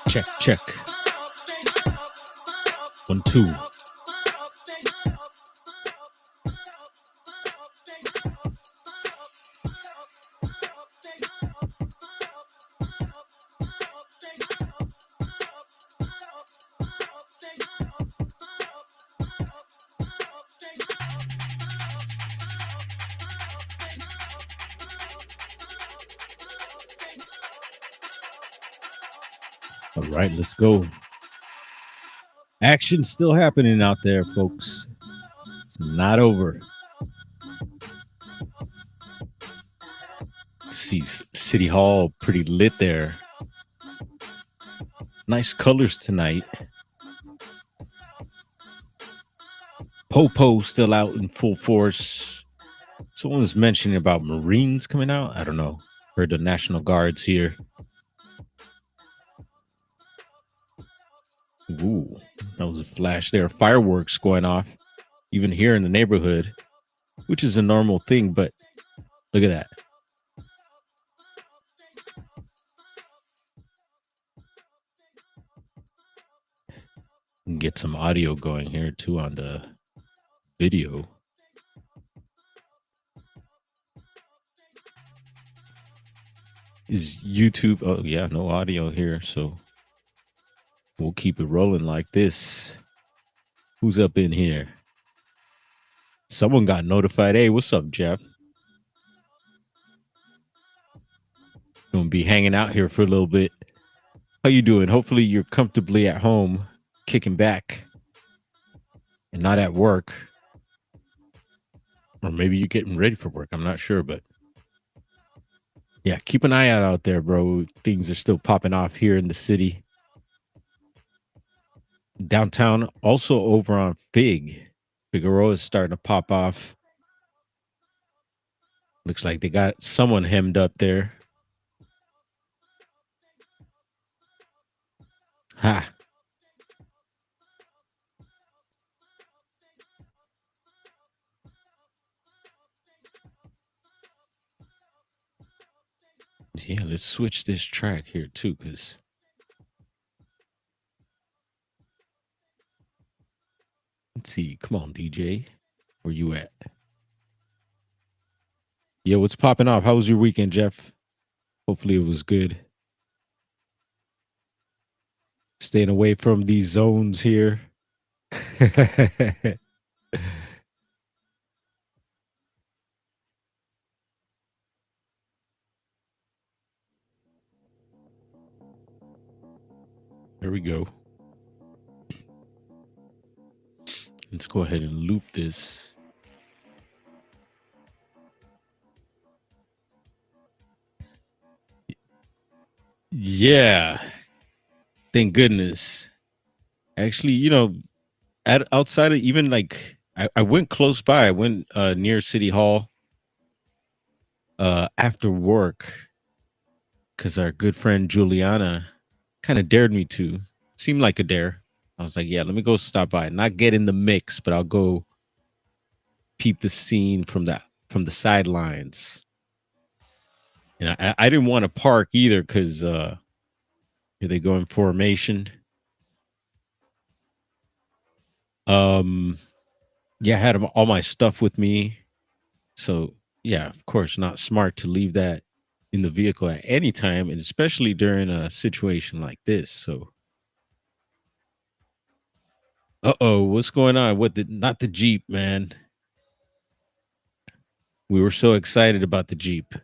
Check, check. 1, 2. All right, let's go. Action's still happening out there, folks. It's not over. See City Hall pretty lit there. Nice colors tonight. Popo still out in full force. Someone was mentioning about Marines coming out. I don't know. Heard the National Guard's here. Ooh, that was a flash there. Fireworks going off, even here in the neighborhood, which is a normal thing, but look at that. Get some audio going here too on the video. Is YouTube? Oh yeah, no audio here, so we'll keep it rolling like this. Who's up in here? Someone got notified. Hey, what's up, Jeff? Gonna be hanging out here for a little bit. How you doing? Hopefully you're comfortably at home, kicking back, and not at work. Or maybe you're getting ready for work. I'm not sure, but yeah, keep an eye out there, bro. Things are still popping off here in the city. Downtown, also over on Figueroa is starting to pop off. Looks like they got someone hemmed up there. Ha. Yeah, let's switch this track here too, because let's see. Come on, DJ. Where you at? Yeah, what's popping off? How was your weekend, Jeff? Hopefully it was good. Staying away from these zones here. There we go. Let's go ahead and loop this. Yeah. Thank goodness. Actually, you know, outside of even like I went close by. I went near City Hall after work because our good friend Juliana kind of dared me to. Seemed like a dare. I was like, yeah, let me go stop by. Not get in the mix, but I'll go peep the scene from the sidelines. And I didn't want to park either because here they go in formation. Yeah, I had all my stuff with me. So yeah, of course, not smart to leave that in the vehicle at any time, and especially during a situation like this. So what's going on? Not the Jeep, man. We were so excited about the Jeep.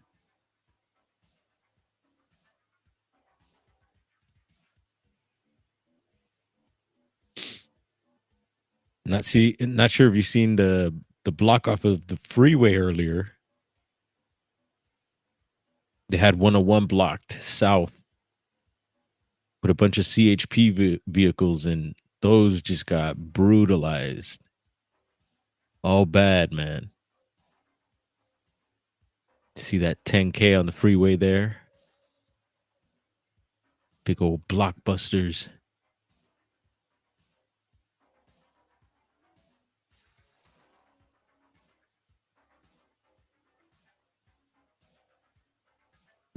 Not sure if you've seen the block off of the freeway earlier. They had 101 blocked south with a bunch of CHP vehicles, and those just got brutalized. All bad, man. See that 10K on the freeway there? Big old blockbusters.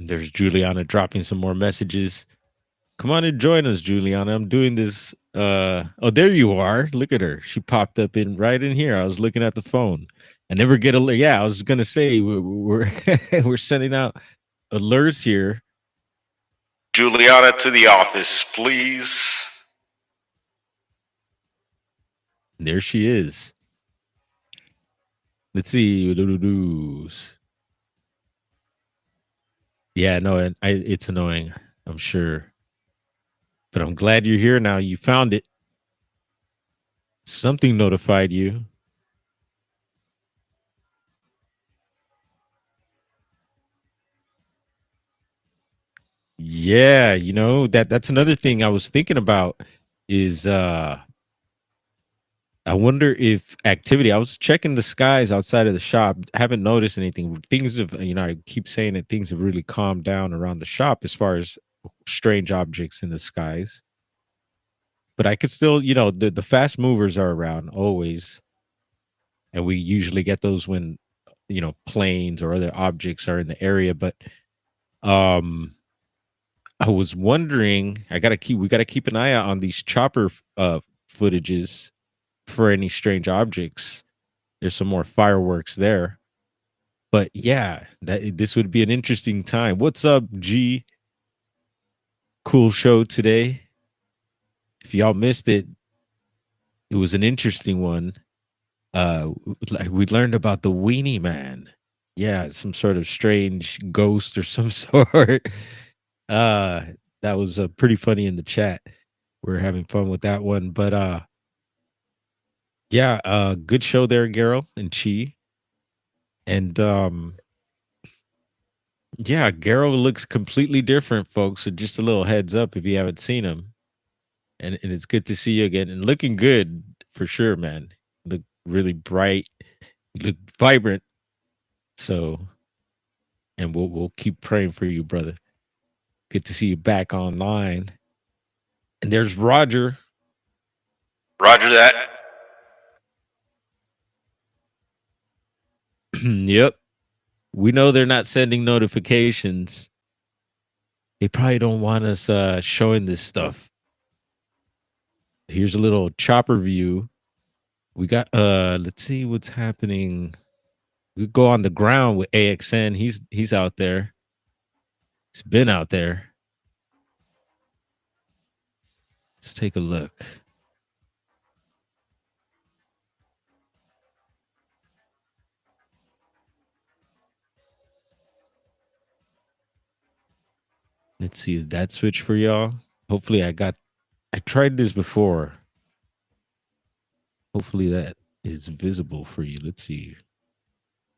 There's Juliana dropping some more messages. Come on and join us, Juliana. I'm doing this. Oh, there you are. Look at her. She popped up in right in here. I was looking at the phone. I never get a. Yeah, I was gonna say we're we're sending out alerts here. Juliana to the office, please. There she is. Let's see. Yeah, no, it's annoying. I'm sure, but I'm glad you're here now. You found it. Something notified you. Yeah, that's another thing I was thinking about is I wonder if activity. I was checking the skies outside of the shop. Haven't noticed anything. Things have, I keep saying that things have really calmed down around the shop as far as strange objects in the skies. But I could still, the fast movers are around always, and we usually get those when, planes or other objects are in the area. But um, I was wondering. We gotta keep an eye out on these chopper footages for any strange objects. There's some more fireworks there. But yeah, this would be an interesting time. What's up, G? Cool show today. If y'all missed it, it was an interesting one. We learned about the Weenie Man. Yeah, some sort of strange ghost or some sort. Uh, that was pretty funny in the chat. We're having fun with that one. But yeah, good show there, Garo and Chi. And yeah, Garo looks completely different, folks. So just a little heads up if you haven't seen him. And it's good to see you again. And looking good for sure, man. Look really bright. You look vibrant. So, and we'll keep praying for you, brother. Good to see you back online. And there's Roger. Roger that. Yep. We know they're not sending notifications. They probably don't want us showing this stuff. Here's a little chopper view. We got let's see what's happening. We go on the ground with AXN. He's out there. He's been out there. Let's take a look. Let's see that switch for y'all. Hopefully I tried this before. Hopefully that is visible for you. Let's see. I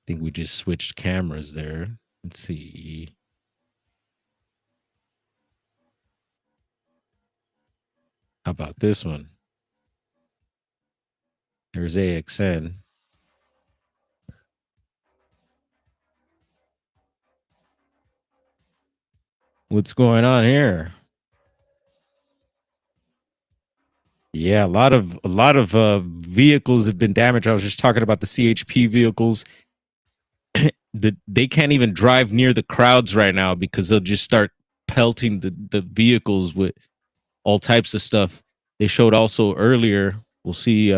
think we just switched cameras there. Let's see. How about this one? There's AXN. What's going on here? Yeah, a lot of vehicles have been damaged. I was just talking about the CHP vehicles. They can't even drive near the crowds right now because they'll just start pelting the vehicles with all types of stuff. They showed also earlier. We'll see.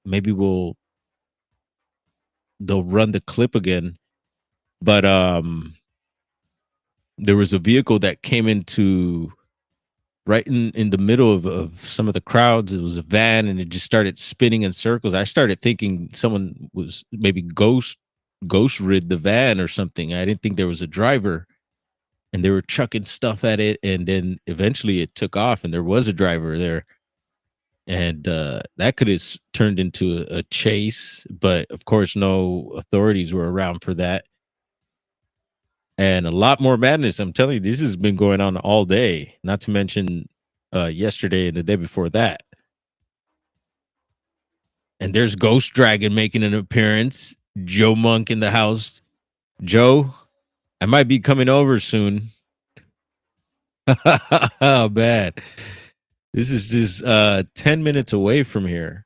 Maybe they'll run the clip again. But there was a vehicle that came into right in the middle of some of the crowds. It was a van and it just started spinning in circles. I started thinking someone was maybe ghost rid the van or something. I didn't think there was a driver, and they were chucking stuff at it, and then eventually it took off and there was a driver there. And that could have turned into a chase, but of course no authorities were around for that. And a lot more madness. I'm telling you, this has been going on all day, not to mention yesterday and the day before that. And there's Ghost Dragon making an appearance. Joe Monk in the house. Joe, I might be coming over soon. Oh, bad. This is just 10 minutes away from here.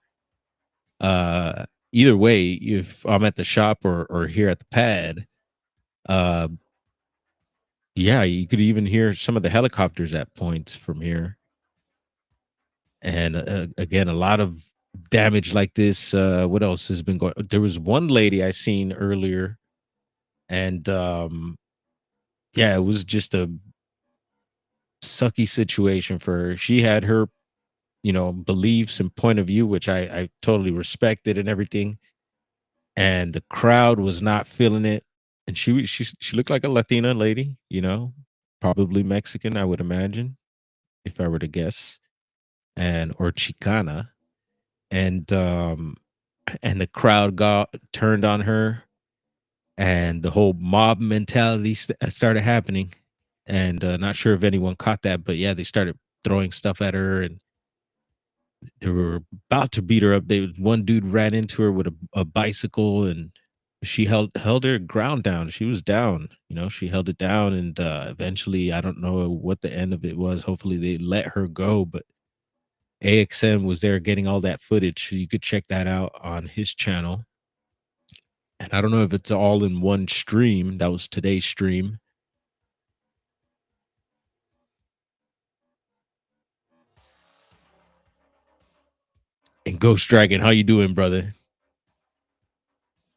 Either way, if I'm at the shop or here at the pad, Yeah, you could even hear some of the helicopters at points from here. And again, a lot of damage like this. What else has been going? There was one lady I seen earlier, and yeah, it was just a sucky situation for her. She had her, beliefs and point of view, which I totally respected and everything. And the crowd was not feeling it. And she looked like a Latina lady, probably Mexican, I would imagine, if I were to guess, and or Chicana. And the crowd got turned on her, and the whole mob mentality started happening. And not sure if anyone caught that, but yeah, they started throwing stuff at her, and they were about to beat her up. One dude ran into her with a bicycle, and she held her ground down. She was down, she held it down, and eventually, I don't know what the end of it was. Hopefully, they let her go, but AXM was there getting all that footage. So you could check that out on his channel. And I don't know if it's all in one stream. That was today's stream. And Ghost Dragon, how you doing, brother?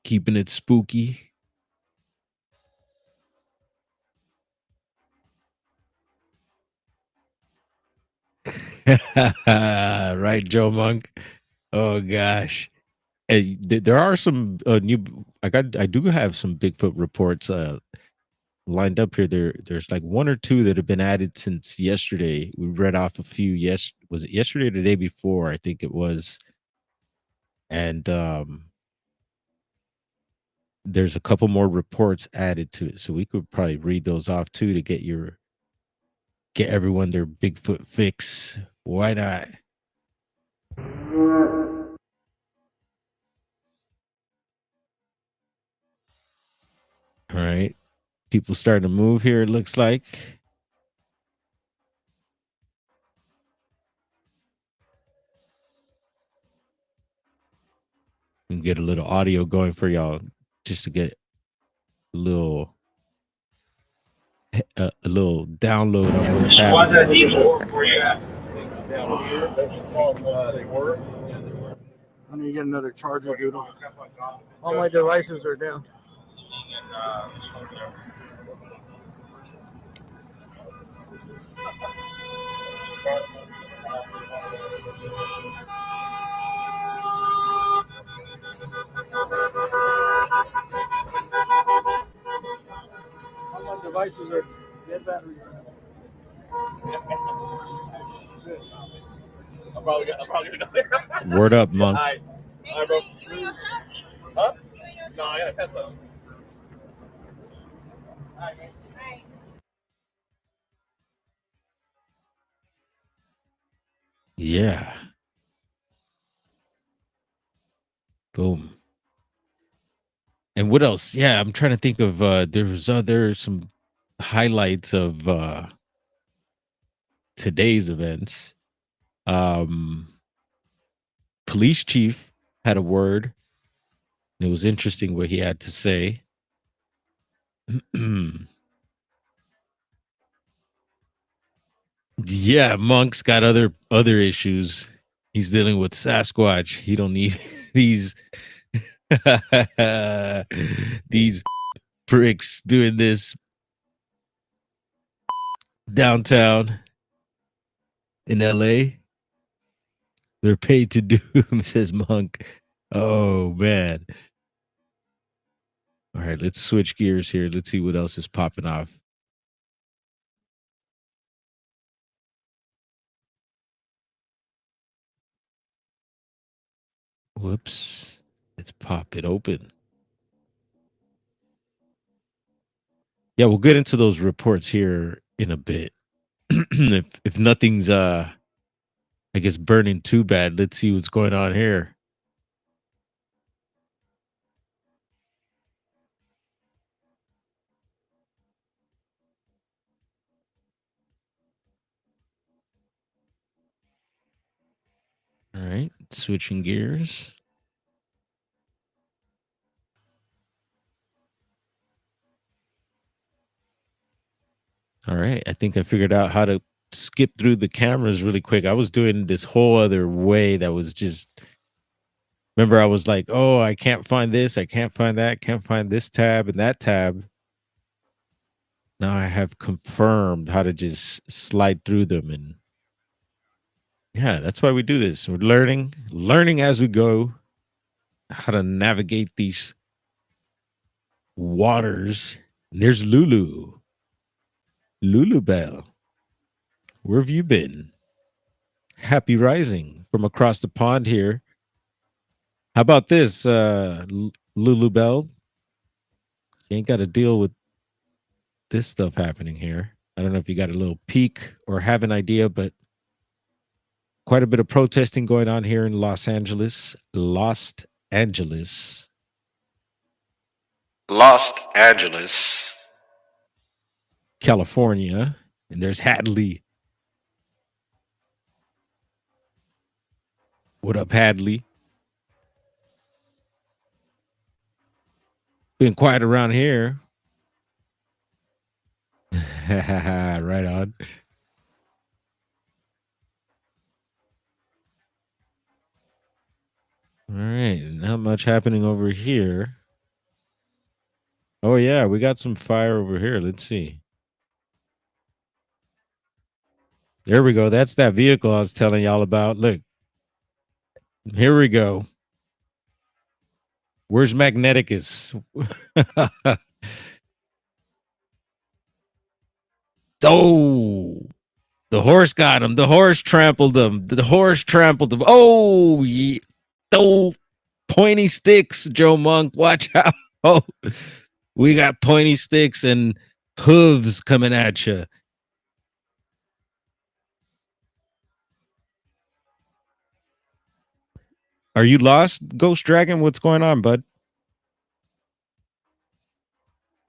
Keeping it spooky. Right, Joe Monk. Oh gosh. Hey, there are some new. I do have some Bigfoot reports lined up here. There's like one or two that have been added since yesterday. We read off a few. Yes, was it yesterday or the day before? I think it was. And there's a couple more reports added to it, so we could probably read those off too to get everyone their Bigfoot fix. Why not? All right. People starting to move here, it looks like. We can get a little audio going for y'all just to get a little download on what's happening. I need to get another charger, dude. All my devices are down. All my devices are dead batteries. I'm probably gonna. Word up, Monk. Hi, bro. Huh? No, I got a Tesla. Hi, man. Yeah. Boom. And what else? Yeah, I'm trying to think of there's some highlights of today's events. Police chief had a word. And it was interesting what he had to say. Yeah, Monk's got other issues. He's dealing with Sasquatch. He don't need these these pricks doing this downtown in LA. They're paid to do, says Monk. Oh man. All right, let's switch gears here. Let's see what else is popping off. Whoops. Let's pop it open. Yeah, we'll get into those reports here in a bit. if nothing's I guess burning too bad, let's see what's going on here. All right, switching gears. All right. I think I figured out how to skip through the cameras really quick. I was doing this whole other way that was just, remember, I was like, oh, I can't find this. I can't find that. Can't find this tab and that tab. Now I have confirmed how to just slide through them. And yeah, that's why we do this. We're learning as we go how to navigate these waters. And there's Lulu Bell. Where have you been? Happy rising from across the pond here. How about this, Lulu Bell? You ain't got to deal with this stuff happening here. I don't know if you got a little peek or have an idea, but quite a bit of protesting going on here in Los Angeles, California. And there's Hadley. What up, Hadley? Been quiet around here. Right on. All right, not much happening over here. Oh yeah, we got some fire over here. Let's see. There we go. That's that vehicle I was telling y'all about. Look, here we go. Where's Magneticus? Oh, the horse got him. The horse trampled him. Oh, yeah. Oh, pointy sticks, Joe Monk. Watch out. Oh, we got pointy sticks and hooves coming at you. Are you lost, Ghost Dragon? What's going on, bud?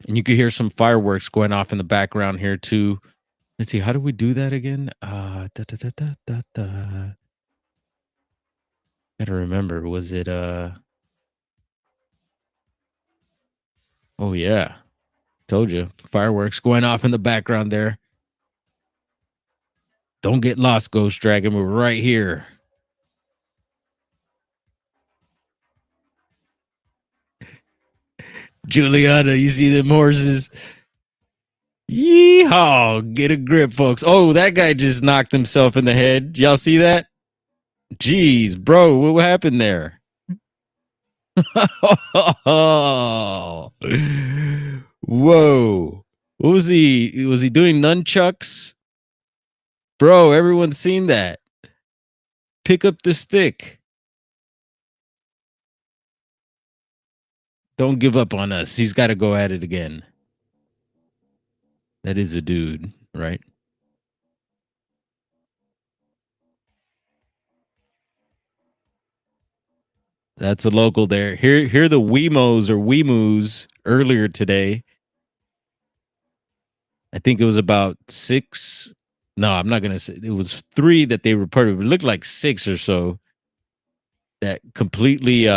And you can hear some fireworks going off in the background here too. Let's see, how do we do that again? Gotta remember, was it oh yeah. Told you. Fireworks going off in the background there. Don't get lost, Ghost Dragon. We're right here. Juliana, you see them horses? Yeehaw! Get a grip, folks. Oh, that guy just knocked himself in the head. Y'all see that? Jeez, bro, what happened there? Whoa. What was he? Was he doing nunchucks? Bro, everyone's seen that. Pick up the stick. Don't give up on us. He's got to go at it again. That is a dude, right? That's a local there. Here the Wemos or Weemoos earlier today. I think it was about 6. No, I'm not going to say. It was 3 that they reported. It looked like 6 or so that completely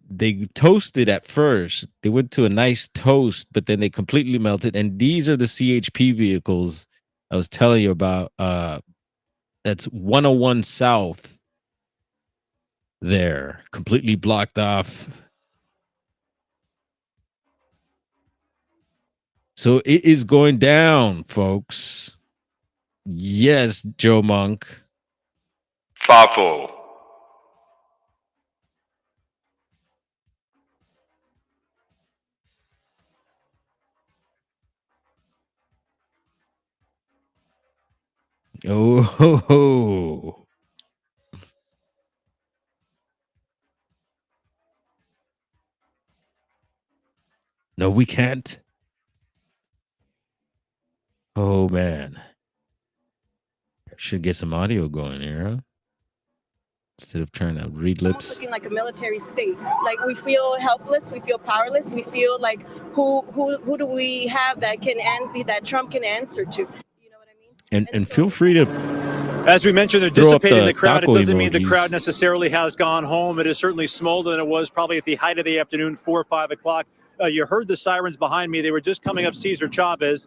they toasted at first. They went to a nice toast, but then they completely melted. And these are the CHP vehicles I was telling you about. That's 101 South there, completely blocked off. So it is going down, folks. Yes, Joe Monk. Fafo. Oh, ho, ho. No, we can't. Oh, man. Should get some audio going here, huh? Instead of trying to read lips. Looking like a military state. Like we feel helpless, we feel powerless, we feel like who do we have that Trump can answer to? You know what I mean? And feel free to, as we mentioned, they're dissipating the crowd. It doesn't mean the emojis. crowd necessarily has gone home. It is certainly smaller than it was probably at the height of the afternoon, 4 or 5 o'clock. You heard the sirens behind me. They were just coming up Cesar Chavez.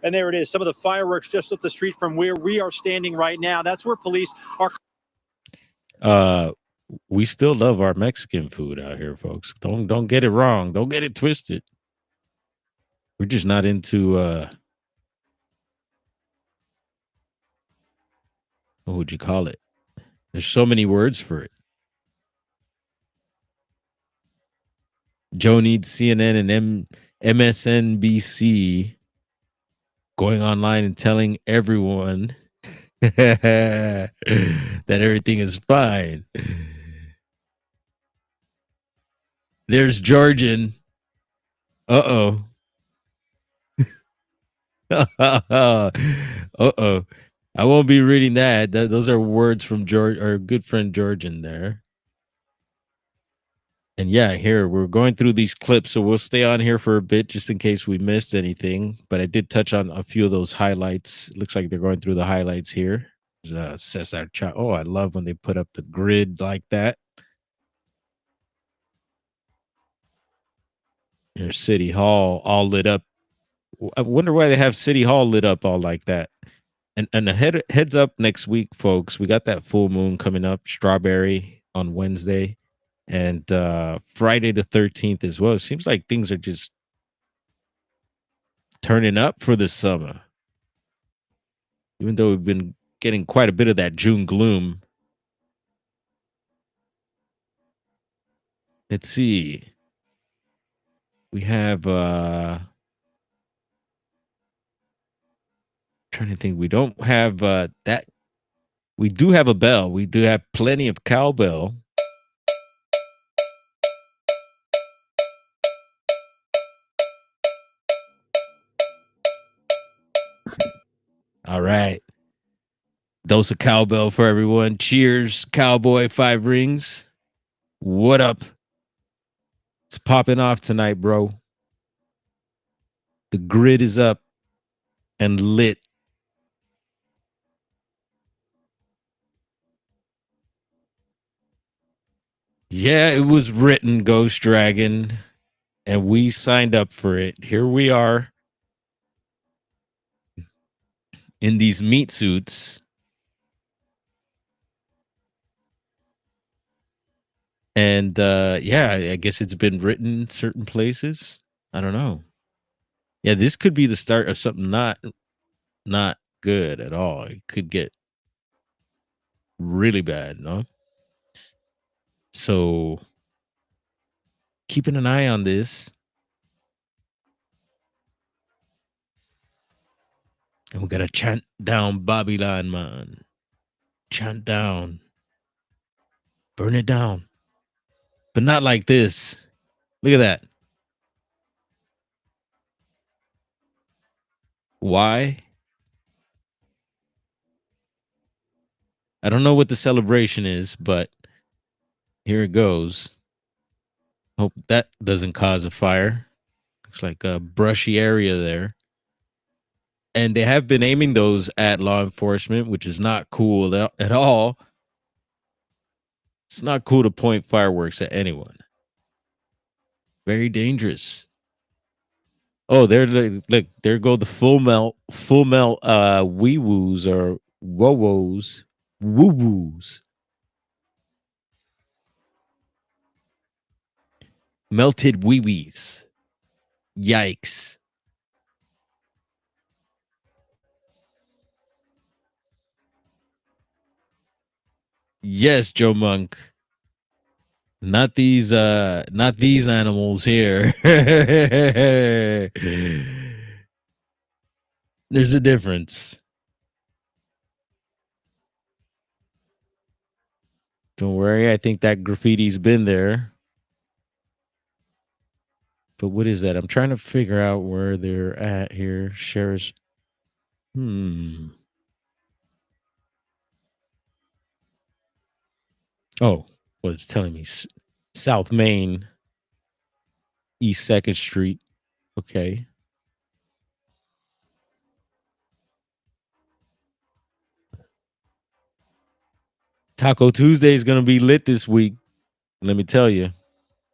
And there it is, some of the fireworks just up the street from where we are standing right now. That's where police are. We still love our Mexican food out here, folks. Don't get it wrong. Don't get it twisted. We're just not into what would you call it? There's so many words for it. Joe needs CNN and MSNBC going online and telling everyone that everything is fine. There's Georgian. Uh-oh. Uh-oh. I won't be reading that. Those are words from George, our good friend Georgian there. And yeah, here we're going through these clips, so we'll stay on here for a bit just in case we missed anything. But I did touch on a few of those highlights. It looks like they're going through the highlights here. Cesar Chavez. Oh, I love when they put up the grid like that. There's City Hall all lit up. I wonder why they have City Hall lit up all like that. And heads up next week, folks. We got that full moon coming up, Strawberry on Wednesday. And Friday the 13th as well. It seems like things are just turning up for the summer. Even though we've been getting quite a bit of that June gloom. Let's see. We have trying to think. We don't have that. We do have a bell. We do have plenty of cowbell. All right. Dose of cowbell for everyone. Cheers, cowboy 5 rings. What up? It's popping off tonight, bro. The grid is up and lit. Yeah, it was written, Ghost Dragon, and we signed up for it. Here we are in these meat suits. And yeah, I guess it's been written in certain places. I don't know. Yeah, this could be the start of something not good at all. It could get really bad, no? So keeping an eye on this. And we gotta chant down Babylon, man. Chant down. Burn it down. But not like this. Look at that. Why? I don't know what the celebration is, but here it goes. Hope that doesn't cause a fire. Looks like a brushy area there. And they have been aiming those at law enforcement, which is not cool at all. It's not cool to point fireworks at anyone. Very dangerous. Oh, look, there go the full melt wee woos or woo woos. Melted wee wees. Yikes. Yes, Joe Monk. Not these animals here. There's a difference. Don't worry, I think that graffiti's been there. But what is that? I'm trying to figure out where they're at here. Shares. Oh, well, it's telling me South Main, East 2nd Street. Okay. Taco Tuesday is going to be lit this week. Let me tell you.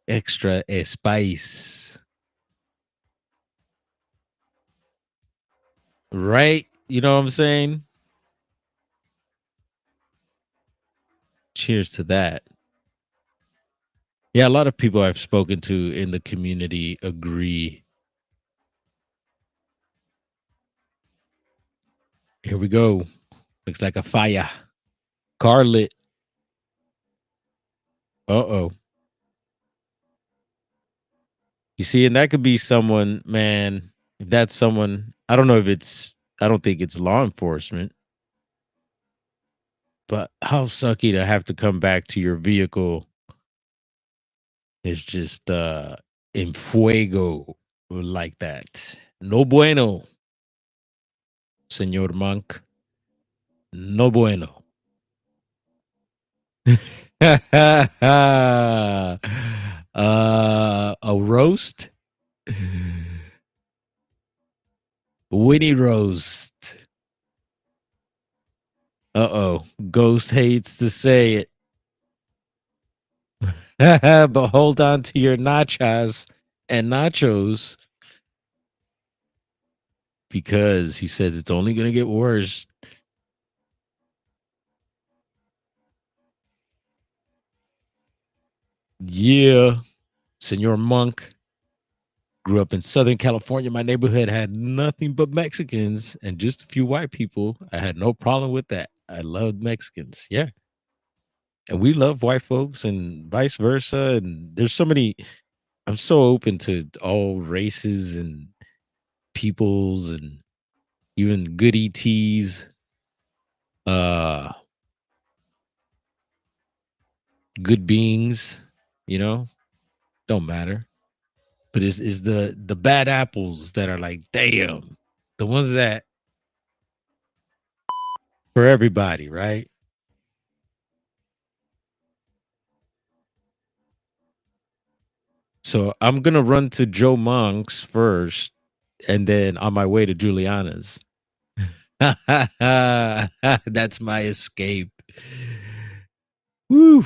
Extra spice. Right? You know what I'm saying? Cheers to that. Yeah, a lot of people I've spoken to in the community agree. Here we go. Looks like a fire. Car lit. Uh-oh. You see, and that could be someone, man. If that's someone, I don't think it's law enforcement, but how sucky to have to come back to your vehicle is just in fuego like that. No bueno, Senor Monk. No bueno. A roast? Winnie roast. Uh-oh. Ghost hates to say it. But hold on to your nachos and nachos because he says it's only going to get worse. Yeah. Senor Monk grew up in Southern California. My neighborhood had nothing but Mexicans and just a few white people. I had no problem with that. I loved Mexicans. Yeah. And we love white folks and vice versa. And there's so many, I'm so open to all races and peoples and even good ETs. Uh Good beings, you know, don't matter. But it's the bad apples that are like, damn, the ones that for everybody, right? So I'm gonna run to Joe Monk's first, and then on my way to Juliana's. That's my escape. Woo!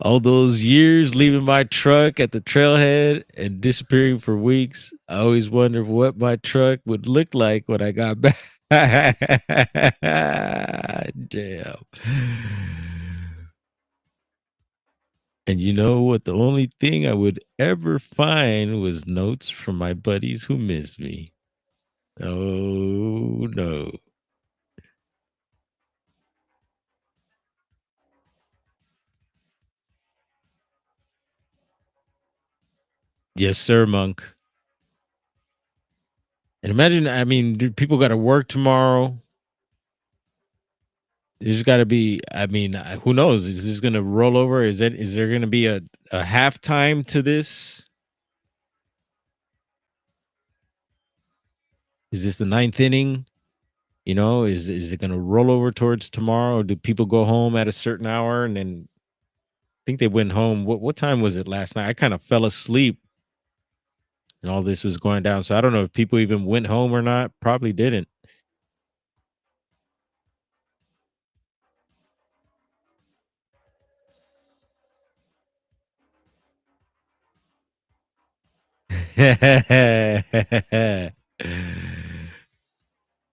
All those years leaving my truck at the trailhead and disappearing for weeks. I always wondered what my truck would look like when I got back. Damn. And you know what? The only thing I would ever find was notes from my buddies who miss me. Oh, no. Yes, sir, Monk. And imagine, I mean, people got to work tomorrow. There's got to be. I mean, who knows? Is this going to roll over? Is there going to be a halftime to this? Is this the ninth inning? You know, is it going to roll over towards tomorrow? Or do people go home at a certain hour and then I think they went home? What time was it last night? I kind of fell asleep and all this was going down. So I don't know if people even went home or not. Probably didn't.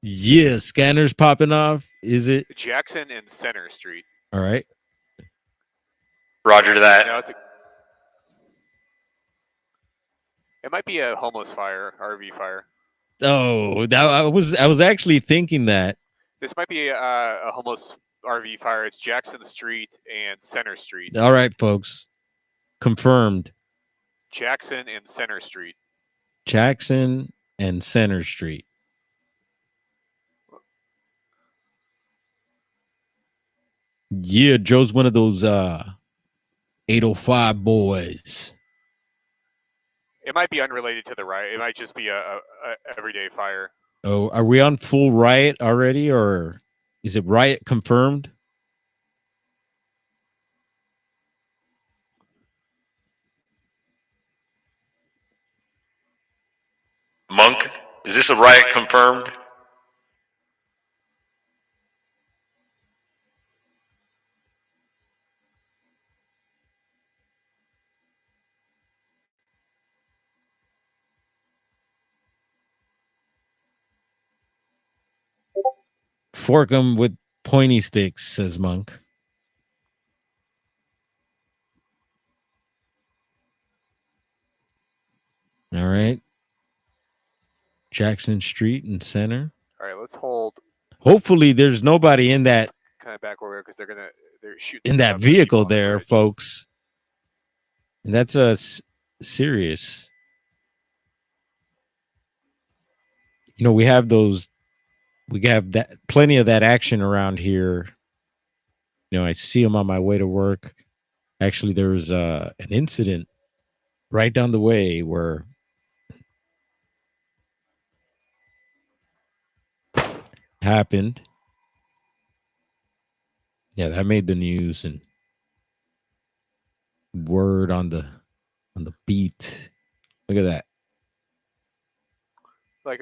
Yeah, scanners popping off. Is it? Jackson and Center Street. All right. Roger that. No, it might be a homeless fire, RV fire. Oh, I was actually thinking that. This might be a homeless RV fire. It's Jackson Street and Center Street. All right, folks. Confirmed. Jackson and Center Street. Jackson and Center Street. Yeah, Joe's one of those 805 boys. It might be unrelated to the riot. It might just be a everyday fire. Oh, are we on full riot already, or is it riot confirmed? Monk, is this a riot confirmed? Fork them with pointy sticks, says Monk. All right. Jackson Street and Center. All right, let's hold Hopefully there's nobody in that kind of back where we are because they're shooting in that stuff at people vehicle on the there, bridge. folks. And that's serious. You know, we have that plenty of that action around here. You know, I see them on my way to work. Actually, there was an incident right down the way where happened. Yeah, that made the news and word on the beat. Look at that. Like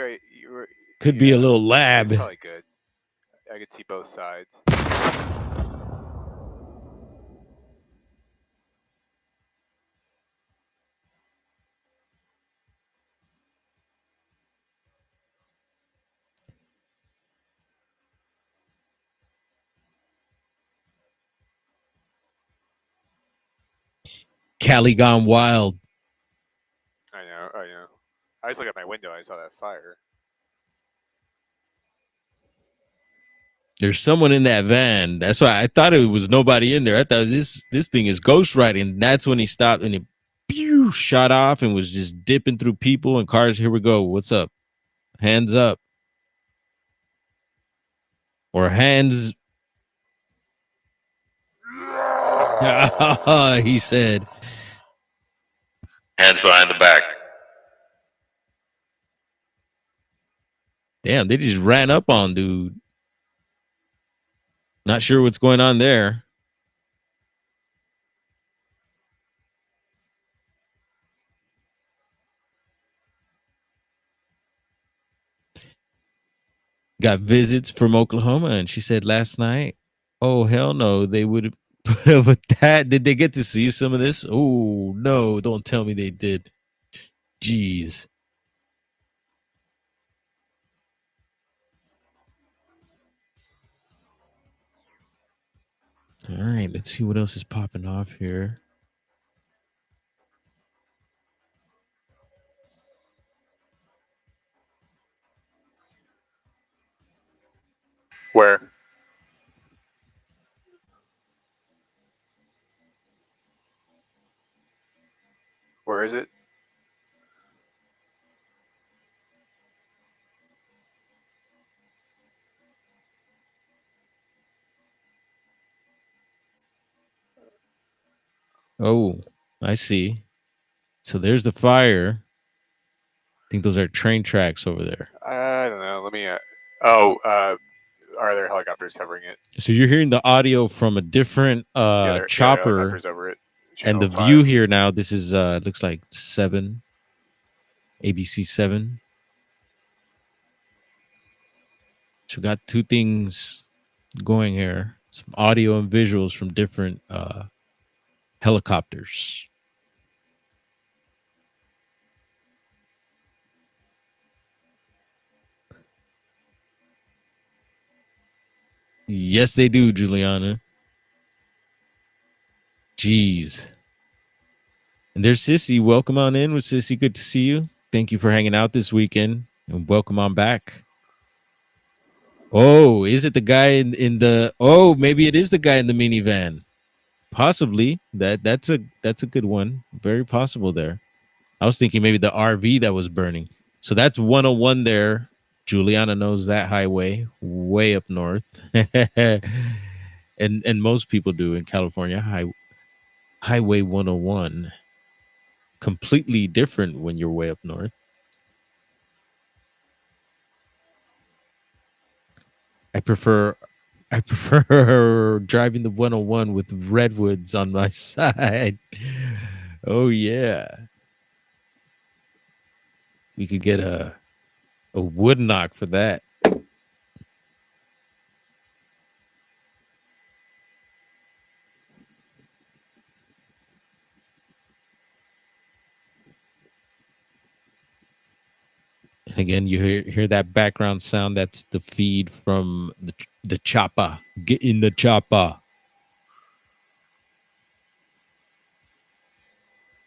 Could be a little lab. It's probably good. I could see both sides. Cali gone wild. I know. I just looked at my window. I saw that fire. There's someone in that van. That's why I thought it was nobody in there. I thought this thing is ghost riding. That's when he stopped and it shot off and was just dipping through people and cars. Here we go. What's up? Hands up. Or hands. He said. Hands behind the back. Damn, they just ran up on dude. Not sure what's going on there. Got visits from Oklahoma, and she said last night, oh, hell no, they would have. But that, did they get to see some of this? Oh, no, don't tell me they did. Jeez. All right, let's see what else is popping off here. Where? Where is it? Oh, I see. So there's the fire. I think those are train tracks over there. I don't know. Let me. Are there helicopters covering it? So you're hearing the audio from a different There are chopper, helicopters over it. and the Channel view 5. here now. This is looks like 7, ABC 7. So we got two things going here: some audio and visuals from different helicopters. Yes, they do, Juliana. Jeez. And there's Sissy. Welcome on in with Sissy. Good to see you. Thank you for hanging out this weekend, and welcome on back. Oh, is it the guy in the? Oh, maybe it is the guy in the minivan. Possibly. That's a good one. Very possible there. I was thinking maybe the RV that was burning. So that's 101 there. Juliana knows that highway way up north. and most people do in California. Highway 101. Completely different when you're way up north. I prefer driving the 101 with redwoods on my side. Oh yeah. We could get a wood knock for that. Again, you hear that background sound. That's the feed from the chopper. Get in the chopper.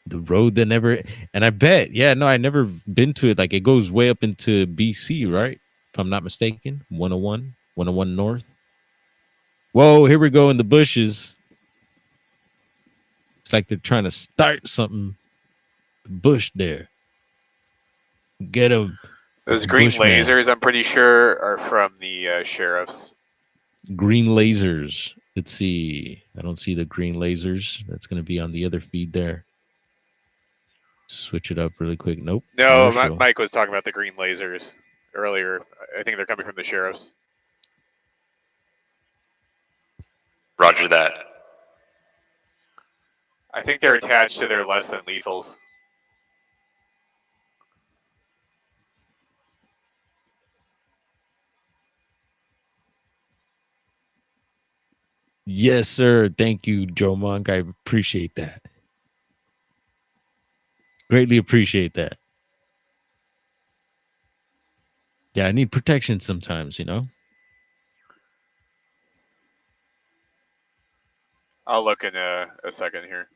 The road that never, and I bet, yeah, no, I never been to it. Like it goes way up into BC, right? If I'm not mistaken, 101, 101 North. Whoa, here we go in the bushes. It's like they're trying to start something. The bush there. Get them. Those green lasers, I'm pretty sure, are from the sheriffs. Green lasers. Let's see. I don't see the green lasers. That's going to be on the other feed there. Switch it up really quick. Nope. No, Mike was talking about the green lasers earlier. I think they're coming from the sheriffs. Roger that. I think they're attached to their less than lethals. Yes, sir. Thank you, Joe Monk. I appreciate that. Greatly appreciate that. Yeah, I need protection sometimes, you know? I'll look in a second here.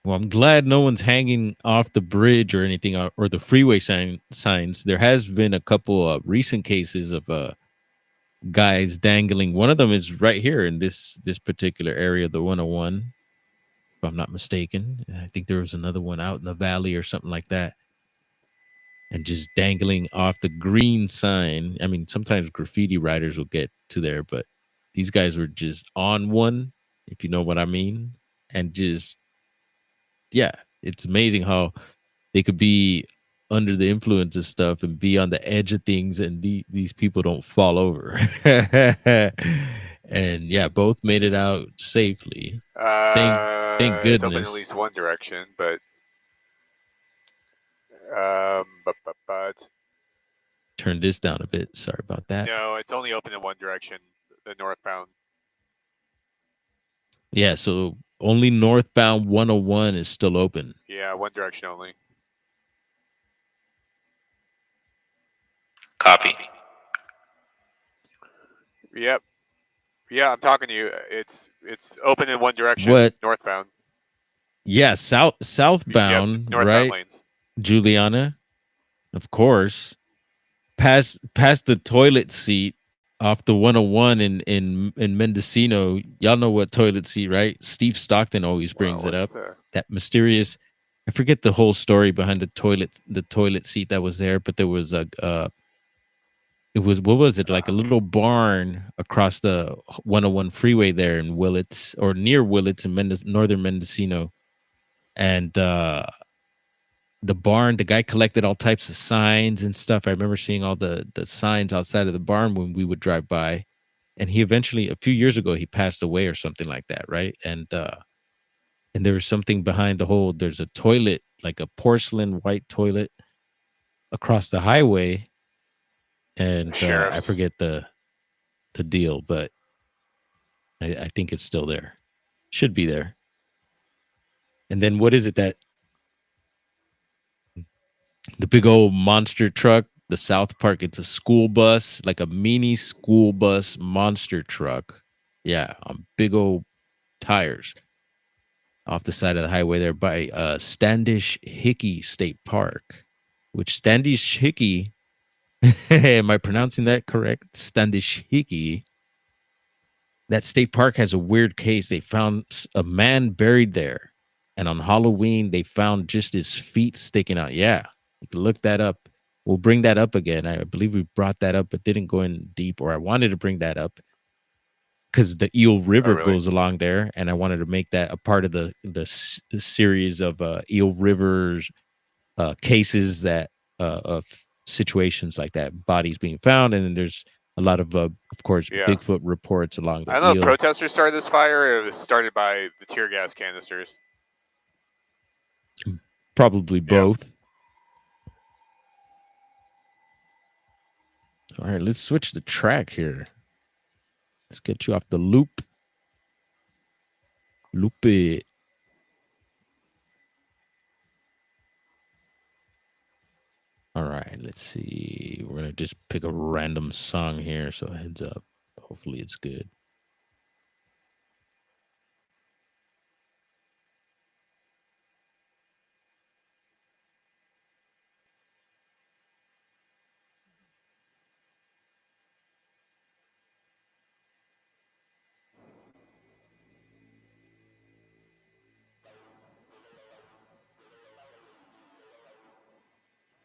Well, I'm glad no one's hanging off the bridge or anything, or the freeway signs. There has been a couple of recent cases of guys dangling. One of them is right here in this particular area, the 101, if I'm not mistaken. And I think there was another one out in the valley or something like that. And just dangling off the green sign. I mean, sometimes graffiti writers will get to there, but these guys were just on one, if you know what I mean. And just, yeah, it's amazing how they could be under the influence of stuff and be on the edge of things, and these people don't fall over. And yeah, both made it out safely. Thank goodness. It's open at least one direction, but turn this down a bit. Sorry about that. No, it's only open in one direction, the northbound. Yeah, so only northbound 101 is still open. Yeah, one direction only. Copy. Yep. Yeah, I'm talking to you. It's open in one direction. What? Northbound. Yeah, southbound, northbound right? lanes. Juliana, of course. Past the toilet seat off the 101 in Mendocino. Y'all know what toilet seat, right? Steve Stockton always brings it up. That mysterious, I forget the whole story behind the toilet seat that was there, but there was it was, what was it, like a little barn across the 101 freeway there in Willits, or near Willits in northern Mendocino. And the barn, the guy collected all types of signs and stuff. I remember seeing all the signs outside of the barn when we would drive by. And he eventually, a few years ago, he passed away or something like that, right? And there was something behind the whole, there's a toilet, like a porcelain white toilet across the highway. And I forget the deal, but I think it's still there. Should be there. And then what is it that the big old monster truck, the South Park, it's a school bus, like a mini school bus monster truck. Yeah, on big old tires off the side of the highway there by Standish Hickey State Park, which Standish Hickey, am I pronouncing that correct? Standish Hickey. That state park has a weird case. They found a man buried there. And on Halloween, they found just his feet sticking out. Yeah, you can look that up. We'll bring that up again. I believe we brought that up, but didn't go in deep, or I wanted to bring that up because the Eel River goes along there. And I wanted to make that a part of the series of Eel Rivers cases that of situations like that, bodies being found. And then there's a lot of course, Bigfoot reports along the I don't know Eel. if protesters started this fire, or it was started by the tear gas canisters. Probably both. All right, let's switch the track here. Let's get you off the loop. Lupe. All right, let's see. We're gonna just pick a random song here, so heads up. Hopefully it's good.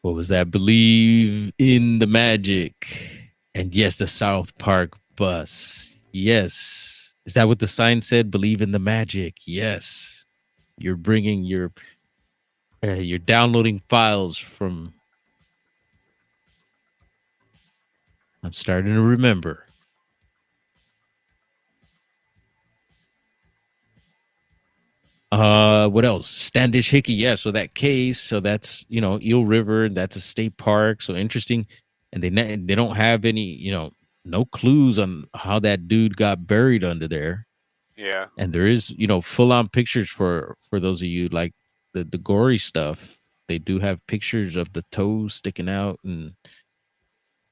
What was that? Believe in the magic. And yes, the South Park bus. Yes. Is that what the sign said? Believe in the magic. Yes. You're bringing you're downloading files from. I'm starting to remember. What else? Standish Hickey. Yeah, so that case, so that's, Eel River, that's a state park, so interesting. And they don't have any, no clues on how that dude got buried under there. Yeah. And there is, full on pictures for those of you like the gory stuff. They do have pictures of the toes sticking out, and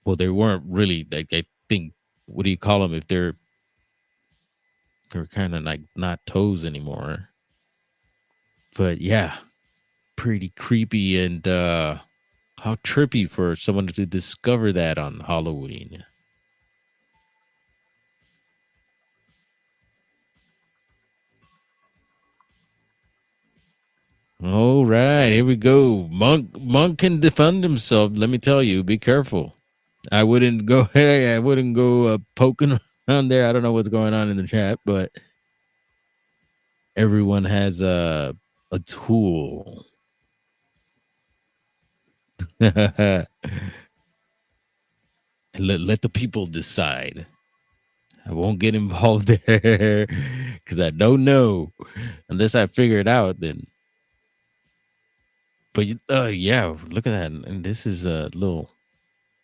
well, they weren't really like, I think, what do you call them if they're kind of like not toes anymore? But yeah, pretty creepy, and how trippy for someone to discover that on Halloween. All right, here we go. Monk can defend himself. Let me tell you, be careful. I wouldn't go. Hey, I wouldn't go poking around there. I don't know what's going on in the chat, but everyone has a tool. let the people decide. I won't get involved there because I don't know unless I figure it out. Then, but yeah, look at that, and this is a little.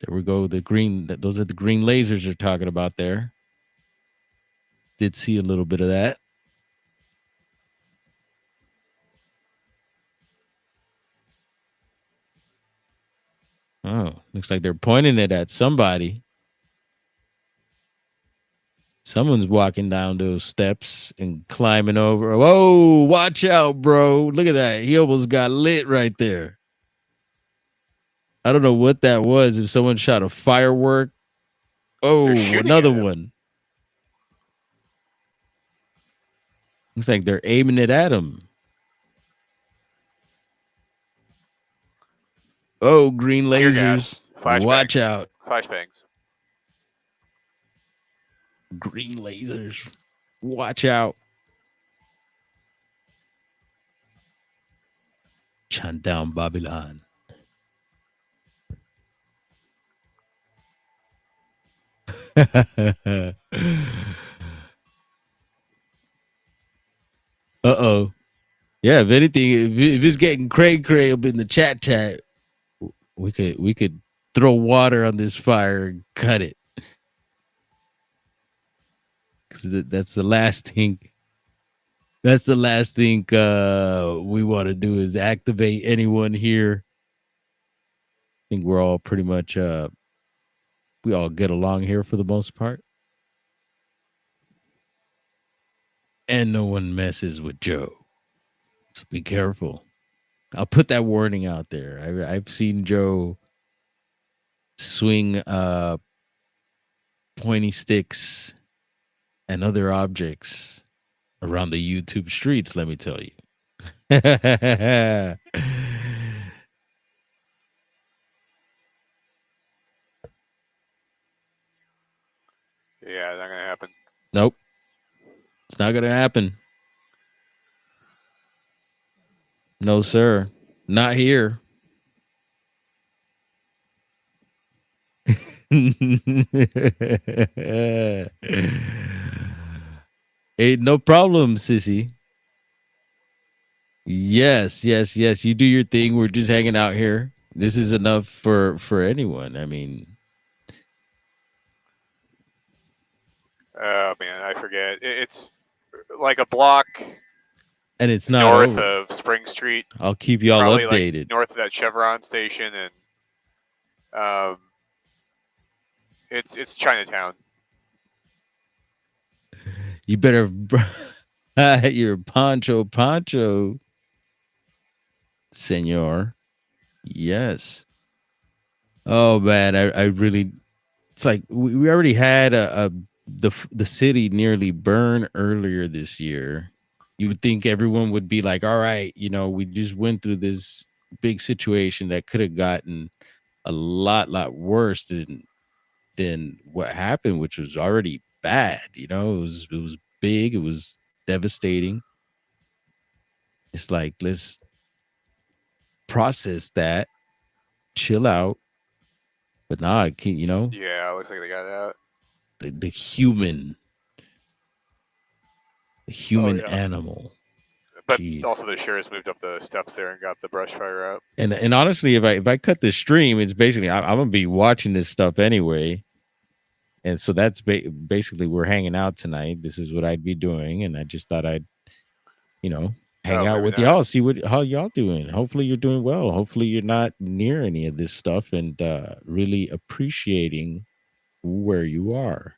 There we go. The green. Those are the green lasers you're talking about there. Did see a little bit of that. Oh, looks like they're pointing it at somebody. Someone's walking down those steps and climbing over. Whoa, watch out, bro. Look at that. He almost got lit right there. I don't know what that was. If someone shot a firework. Oh, another one. Looks like they're aiming it at him. Oh, green lasers. Watch out. Flashbangs. Green lasers. Watch out. Chant down Babylon. Uh-oh. Yeah, if anything, if it's getting cray up in the chat, we could throw water on this fire and cut it. Because that's the last thing. That's the last thing we want to do is activate anyone here. I think we're all pretty much we all get along here for the most part. And no one messes with Joe. So be careful. I'll put that warning out there. I've seen Joe swing pointy sticks and other objects around the YouTube streets, let me tell you. Yeah, not gonna happen. Nope. It's not gonna happen. No, sir. Not here. Ain't no problem, sissy. Yes. You do your thing. We're just hanging out here. This is enough for anyone. I mean, Oh man, I forget. It's like a block And it's not north over. of Spring Street, I'll keep y'all probably updated. like north of that Chevron station, and it's Chinatown. You better your poncho, senor. Yes. Oh man, I really. It's like we already had the city nearly burn earlier this year. You would think everyone would be like, all right, we just went through this big situation that could have gotten a lot worse than what happened, which was already bad. It was big, it was devastating. It's like, let's process that, chill out. But now I can't, Yeah, it looks like they got out. the human yeah. animal. But Jeez. also the sheriff's moved up the steps there and got the brush fire out. And honestly, if I cut the stream, it's basically I'm gonna be watching this stuff anyway, and so that's basically we're hanging out tonight. This is what I'd be doing, and I just thought I'd hang out maybe with not. y'all, see how y'all doing. Hopefully you're doing well. Hopefully you're not near any of this stuff, and really appreciating where you are.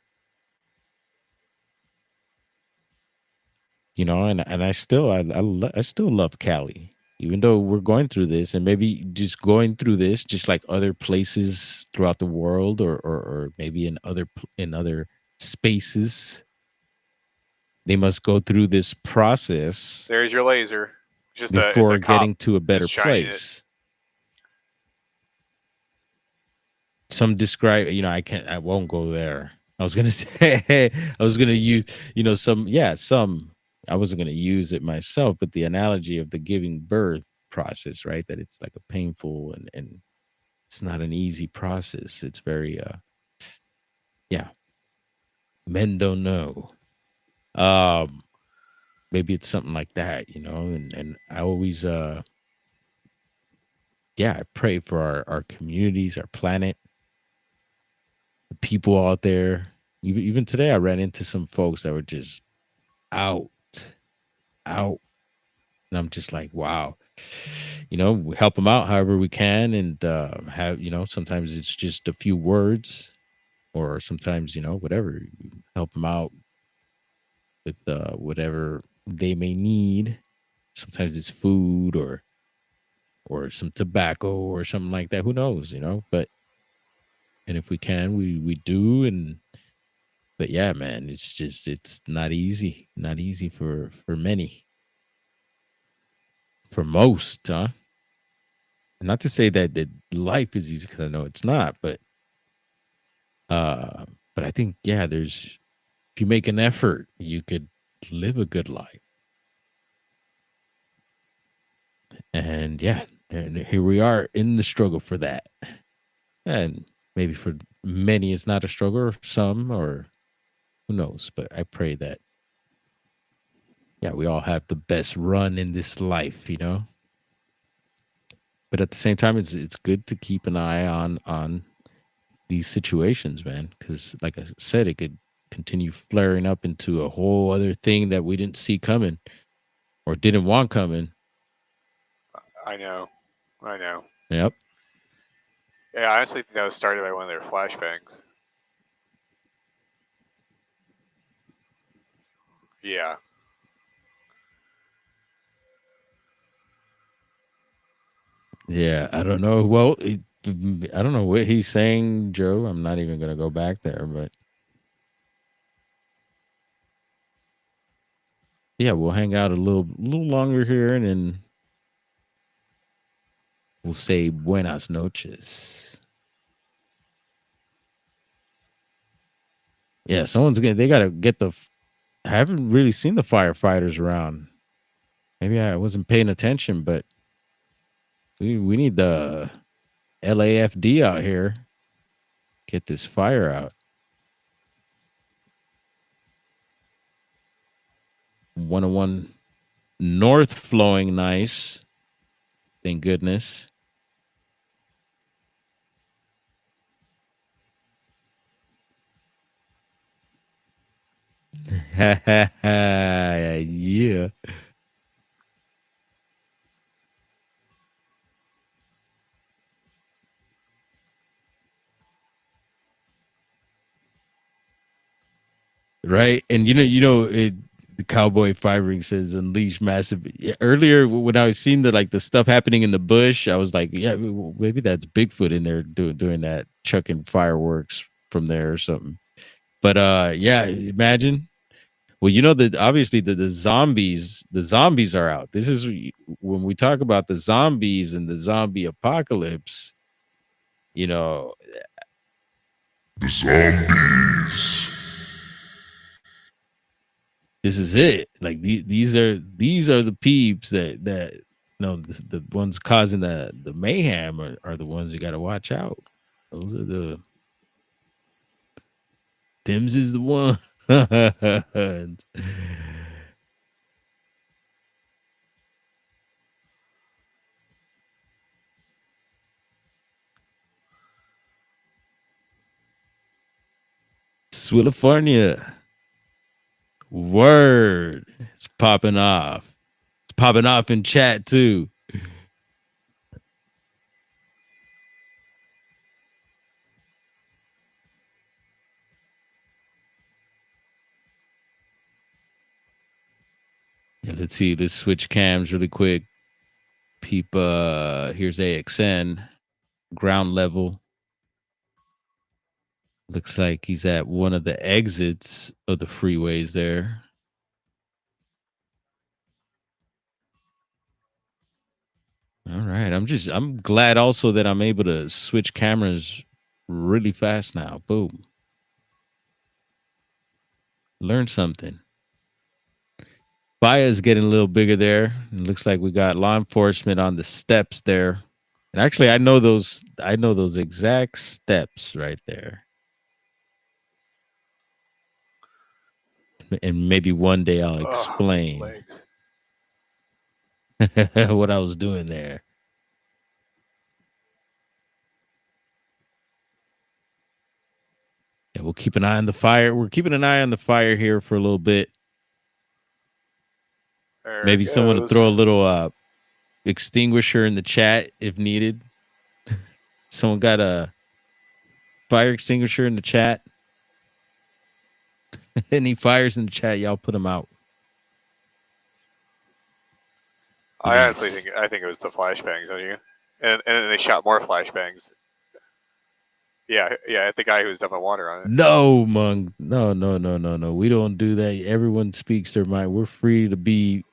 And I still I still love Cali, even though we're going through this, and maybe just going through this, just like other places throughout the world, or maybe in other spaces, they must go through this process There's your laser. It's before a cop getting to a better just shining it. place. Some describe, I won't go there. I was gonna say, I was gonna use, some. I wasn't going to use it myself, but the analogy of the giving birth process, right? That it's like a painful and it's not an easy process. It's very, men don't know. Maybe it's something like that, and I always, I pray for our communities, our planet, the people out there. Even today, I ran into some folks that were just out. And I'm just like, wow, we help them out however we can. And have, sometimes it's just a few words, or sometimes, whatever, help them out with whatever they may need. Sometimes it's food or some tobacco or something like that. Who knows, but, and if we can, we do. But yeah, man, it's not easy for many, for most, huh? Not to say that life is easy, because I know it's not, but I think, if you make an effort, you could live a good life. And and here we are in the struggle for that. And maybe for many it's not a struggle, or some, or who knows, but I pray that we all have the best run in this life, But at the same time, it's good to keep an eye on these situations, man, because like I said, it could continue flaring up into a whole other thing that we didn't see coming or didn't want coming. I know. Yep. Yeah, I honestly think that was started by one of their flashbangs. Yeah. Yeah, I don't know. Well, I don't know what he's saying, Joe. I'm not even gonna go back there, but we'll hang out a little longer here, and then we'll say buenas noches. Yeah, they gotta get I haven't really seen the firefighters around. Maybe I wasn't paying attention, but we need the LAFD out here. Get this fire out. 101 North flowing nice. Thank goodness. Yeah. right? And the Cowboy 5 Ring says unleash massive. Earlier, when I was seeing the stuff happening in the bush, I was like, yeah, maybe that's Bigfoot in there doing that, chucking fireworks from there or something. But yeah, imagine. Well, that obviously the zombies are out. This is when we talk about the zombies and the zombie apocalypse. The zombies. This is it. Like these are the peeps that the ones causing the mayhem are the ones you got to watch out. Those are the Tim's is the one. Swillifornia. Word. It's popping off. It's popping off in chat too. Yeah, let's see. Let's switch cams really quick. Peep, here's AXN. Ground level. Looks like he's at one of the exits of the freeways there. All right. I'm glad also that I'm able to switch cameras really fast now. Boom. Learn something. Fire's getting a little bigger there. It looks like we got law enforcement on the steps there. And actually, I know those exact steps right there. And maybe one day I'll explain what I was doing there. Yeah, we'll keep an eye on the fire. We're keeping an eye on the fire here for a little bit. Maybe someone to throw a little extinguisher in the chat if needed. Someone got a fire extinguisher in the chat? Any fires in the chat, y'all put them out. I honestly think it was the flashbangs, don't you? And they shot more flashbangs. Yeah, at the guy who was dumping water on it. No, Mung. No. We don't do that. Everyone speaks their mind. We're free to be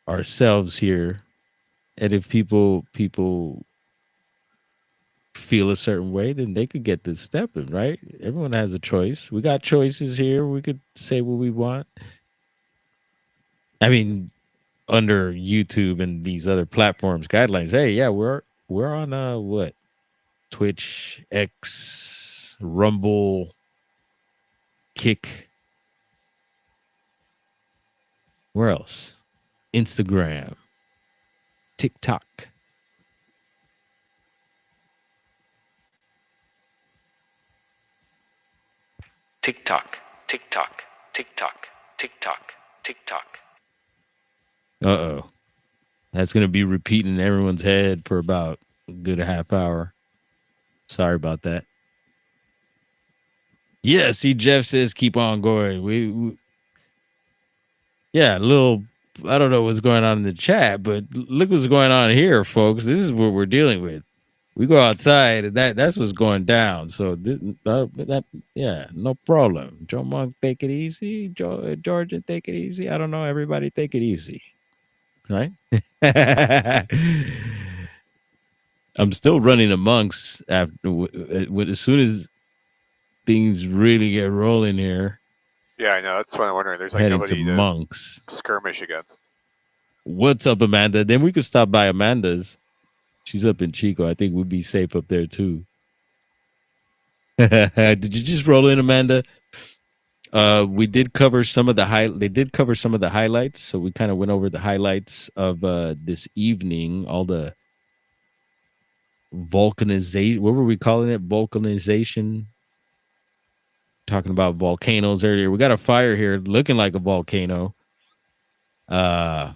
ourselves here. And if people feel a certain way, then they could get this stepping, right? Everyone has a choice. We got choices here. We could say what we want. I mean, under YouTube and these other platforms guidelines. Hey, yeah, we're on what? Twitch, X, Rumble, Kick. Where else? Instagram, TikTok. TikTok. Uh-oh. That's going to be repeating in everyone's head for about a good half hour. Sorry about that. Yeah, see, Jeff says keep on going. We yeah, a little, I don't know what's going on in the chat, but look what's going on here, folks. This is what we're dealing with. We go outside, and that's what's going down. So yeah, no problem. Joe Monk, take it easy. Georgia, take it easy. I don't know. Everybody, take it easy. Right? I'm still running amongst after as soon as things really get rolling here. Yeah, I know. That's what I'm wondering. There's like Heading nobody to to monks. skirmish against. What's up, Amanda? Then we could stop by Amanda's. She's up in Chico. I think we'd be safe up there too. Did you just roll in, Amanda? We did cover some of the They did cover some of the highlights, so we kind of went over the highlights of this evening. All the volcanization. What were we calling it? Volcanization. Talking about volcanoes earlier. We got a fire here, looking like a volcano. Yeah,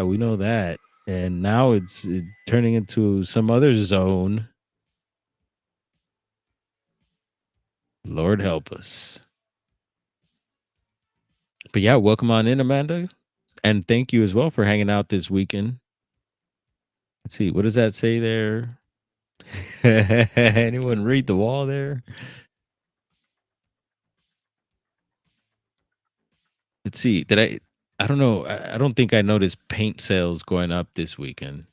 we know that. And now it's turning into some other zone. Lord help us. But yeah, welcome on in, Amanda. And thank you as well for hanging out this weekend. Let's see, what does that say there? Anyone read the wall there? Let's see. I don't know. I don't think I noticed paint sales going up this weekend.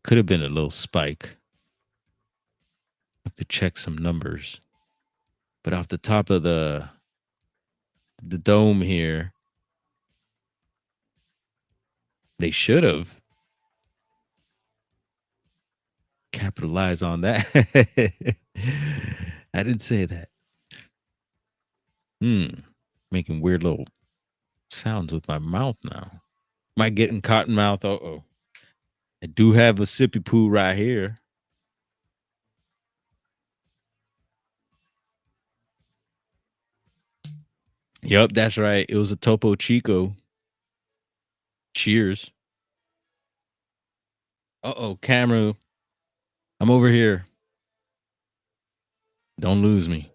Could have been a little spike. Have to check some numbers. But off the top of the dome here, they should have capitalized on that. I didn't say that. Making weird little sounds with my mouth now. Am I getting cotton mouth? Uh-oh. I do have a sippy poo right here. Yep, that's right. It was a Topo Chico. Cheers. Uh-oh, camera. I'm over here. Don't lose me.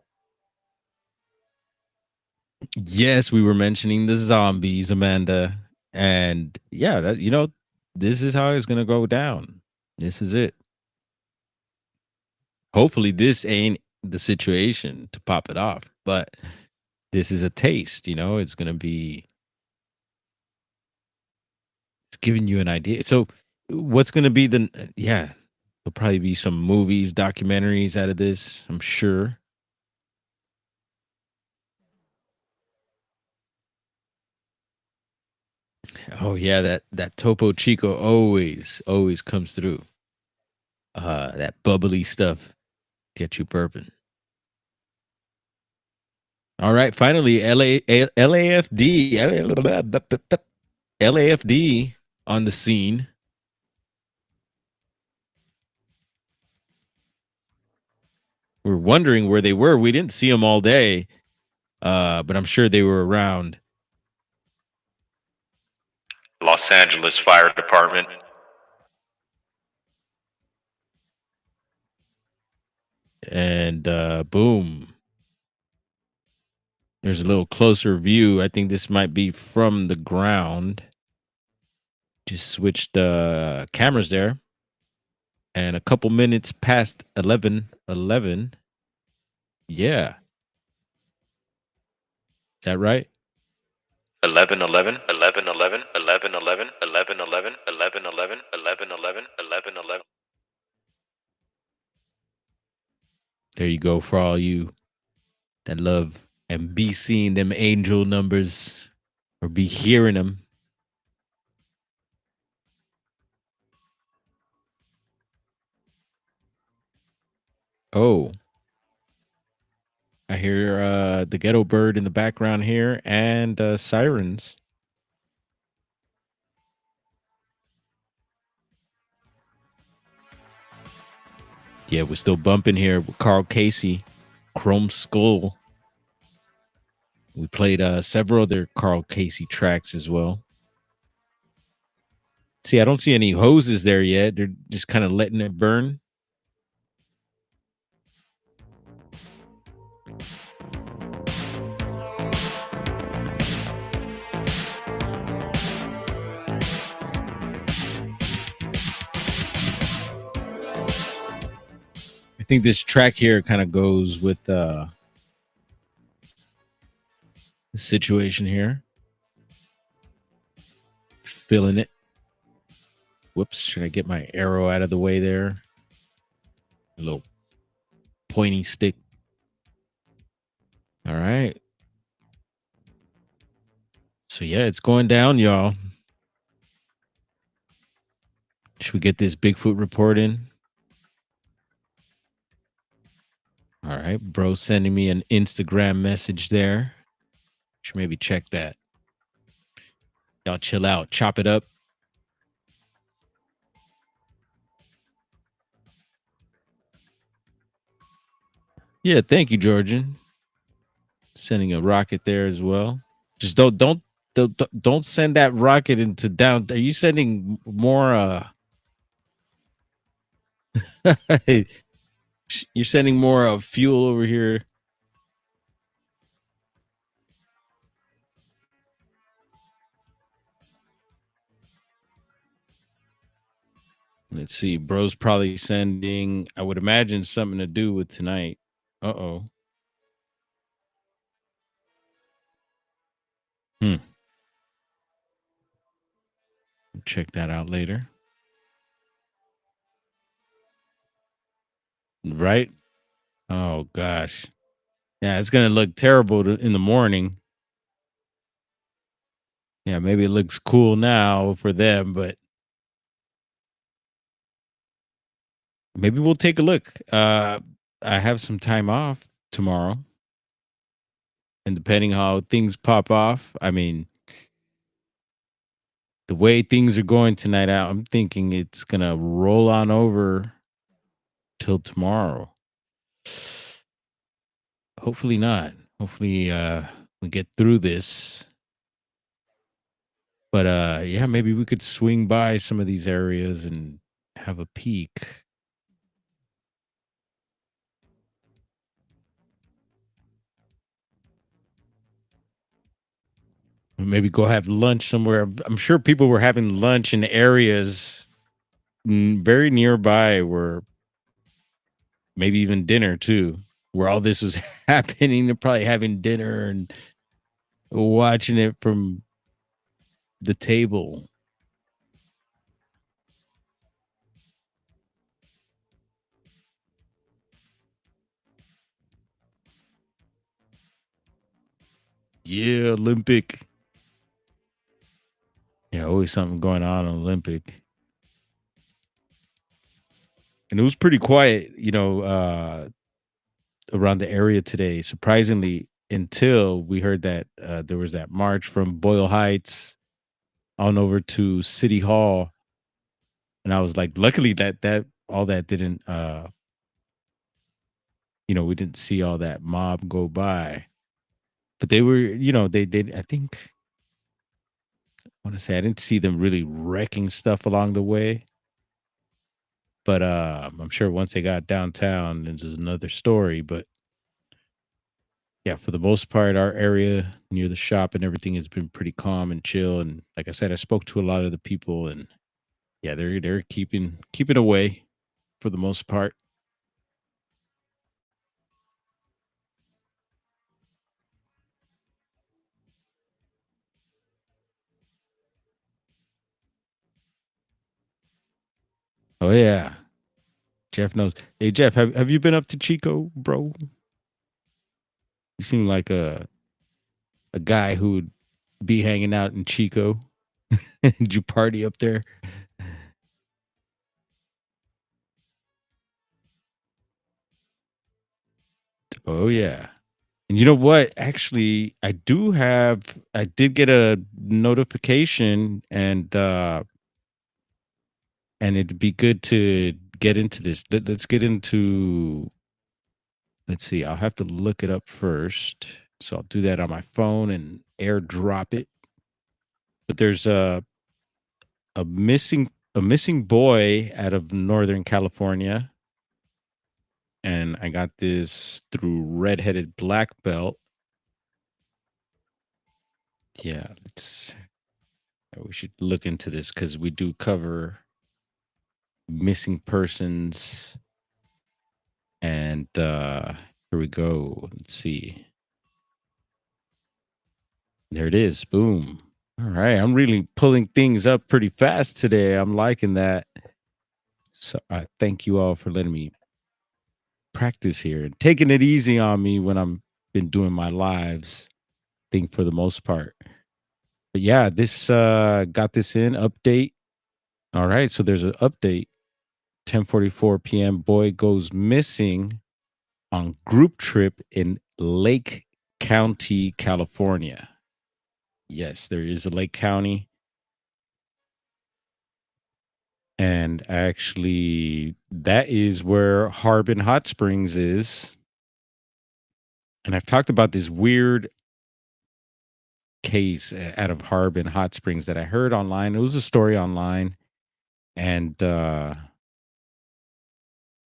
Yes, we were mentioning the zombies, Amanda. And yeah, that this is how it's gonna go down. This is it. Hopefully this ain't the situation to pop it off, but this is a taste, it's giving you an idea. So what's gonna be there'll probably be some movies, documentaries out of this, I'm sure. Oh yeah, that Topo Chico always comes through. That bubbly stuff get you burping. All right, finally, LAFD on the scene. We're wondering where they were. We didn't see them all day, but I'm sure they were around. Los Angeles Fire Department. And boom. There's a little closer view. I think this might be from the ground. Just switched cameras there. And a couple minutes past 11:11. Yeah. Is that right? 11:11, 11:11, 11:11, 11:11, 11:11, 11:11, 11:11. There you go for all you that love and be seeing them angel numbers or be hearing them. Oh, I hear the ghetto bird in the background here and sirens. Yeah, we're still bumping here with Carl Casey, Chrome Skull. We played several other Carl Casey tracks as well. See, I don't see any hoses there yet. They're just kind of letting it burn. I think this track here kind of goes with the situation here. Feeling it. Whoops, should I get my arrow out of the way there? A little pointy stick. All right. So yeah, it's going down, y'all. Should we get this Bigfoot report in? All right, bro, sending me an Instagram message there. Should maybe check that. Y'all chill out, chop it up. Yeah, thank you, Georgian. Sending a rocket there as well. Just don't send that rocket into down. Are you sending more? You're sending more of fuel over here. Let's see. Bro's probably sending, I would imagine, something to do with tonight. Uh-oh. Check that out later. Right? Oh, gosh. Yeah, it's going to look terrible in the morning. Yeah, maybe it looks cool now for them, but maybe we'll take a look. I have some time off tomorrow. And depending how things pop off, I mean, the way things are going tonight out, I'm thinking it's going to roll on over till tomorrow. Hopefully not. Hopefully we get through this. But yeah, maybe we could swing by some of these areas and have a peek. Maybe go have lunch somewhere. I'm sure people were having lunch in areas very nearby, where maybe even dinner too, where all this was happening. They're probably having dinner and watching it from the table. Yeah, Olympic. Yeah, always something going on Olympic. And it was pretty quiet, around the area today, surprisingly, until we heard that there was that march from Boyle Heights on over to City Hall. And I was like, luckily that all that didn't, we didn't see all that mob go by. But they were, they did, I think, I want to say I didn't see them really wrecking stuff along the way. But I'm sure once they got downtown, this is another story. But yeah, for the most part, our area near the shop and everything has been pretty calm and chill. And like I said, I spoke to a lot of the people, and yeah, they're keeping away for the most part. Oh yeah, Jeff knows. Hey Jeff, have you been up to Chico, bro? You seem like a guy who would be hanging out in Chico. Did you party up there? Oh yeah. And you know what? Actually, I did get a notification, and it'd be good to get into this. Let's get into, let's see, I'll have to look it up first. So I'll do that on my phone and airdrop it. But there's a missing boy out of Northern California. And I got this through Redheaded Black Belt. Yeah, we should look into this because we do cover missing persons. And here we go. Let's see. There it is. Boom. All right. I'm really pulling things up pretty fast today. I'm liking that. So I thank you all for letting me practice here and taking it easy on me when I'm been doing my lives thing for the most part. But yeah, this got this in update. All right. So there's an update. 10:44 p.m. Boy goes missing on group trip in Lake County, California. Yes, there is a Lake County. And actually, that is where Harbin Hot Springs is. And I've talked about this weird case out of Harbin Hot Springs that I heard online. It was a story online. And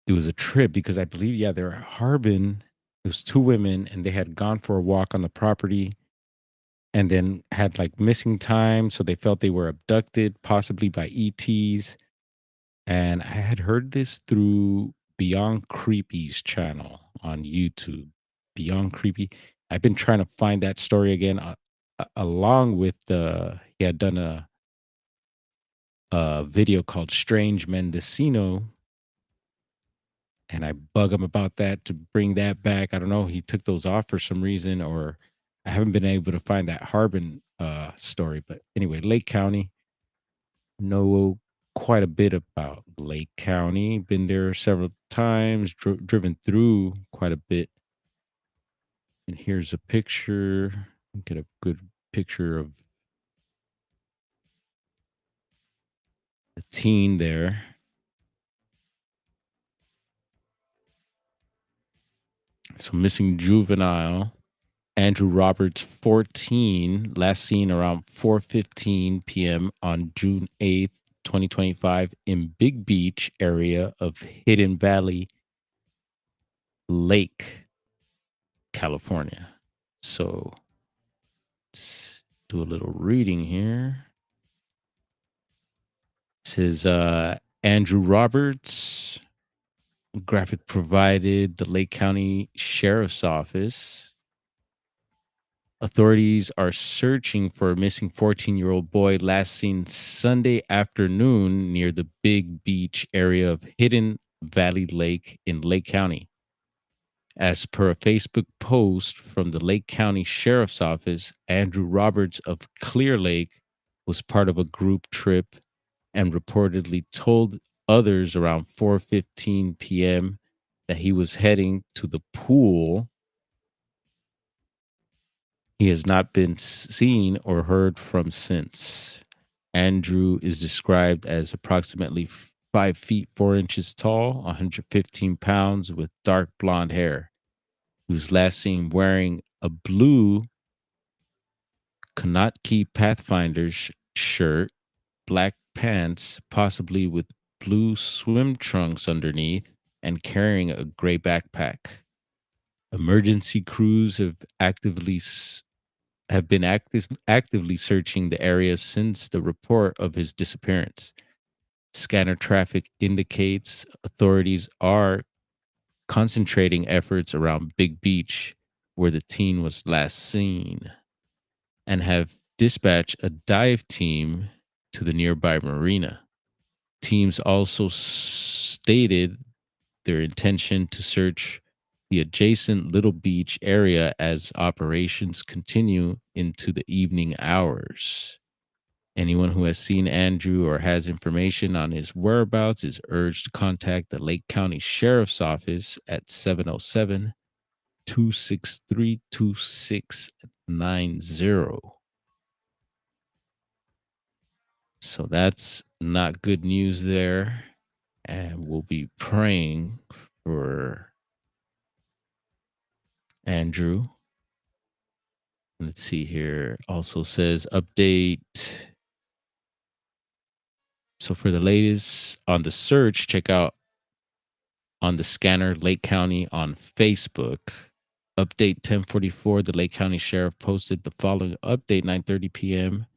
it was a trip because I believe, yeah, they're at Harbin. It was two women and they had gone for a walk on the property and then had like missing time. So they felt they were abducted, possibly by ETs. And I had heard this through Beyond Creepy's channel on YouTube. Beyond Creepy. I've been trying to find that story again, along with he had done a video called Strange Mendocino, and I bug him about that to bring that back. I don't know. He took those off for some reason, or I haven't been able to find that Harbin story. But anyway, Lake County, know quite a bit about Lake County. Been there several times, driven through quite a bit. And here's a picture. Get a good picture of the teen there. So missing juvenile. Andrew Roberts, 14, last seen around 4:15 p.m. on June 8th, 2025 in Big Beach area of Hidden Valley Lake, California. So let's do a little reading here. It says Andrew Roberts, graphic provided the Lake County Sheriff's Office. Authorities are searching for a missing 14-year-old boy last seen Sunday afternoon near the Big Beach area of Hidden Valley Lake in Lake County. As per a Facebook post from the Lake County Sheriff's Office, Andrew Roberts of Clear Lake was part of a group trip and reportedly told others around 4:15 p.m. that he was heading to the pool. He has not been seen or heard from since. Andrew is described as approximately 5 feet 4 inches tall, 115 pounds, with dark blonde hair. He was last seen wearing a blue Kanatki Pathfinder's shirt, black pants, possibly with blue swim trunks underneath, and carrying a gray backpack. Emergency crews have been actively searching the area since the report of his disappearance. Scanner traffic indicates authorities are concentrating efforts around Big Beach, where the teen was last seen, and have dispatched a dive team to the nearby marina. Teams also stated their intention to search the adjacent Little Beach area as operations continue into the evening hours. Anyone who has seen Andrew or has information on his whereabouts is urged to contact the Lake County Sheriff's Office at 707 263 2690. So that's not good news there. And we'll be praying for Andrew. Let's see here. Also says update. So for the latest on the search, check out on the scanner Lake County on Facebook. Update 1044. The Lake County Sheriff posted the following update 9:30 p.m.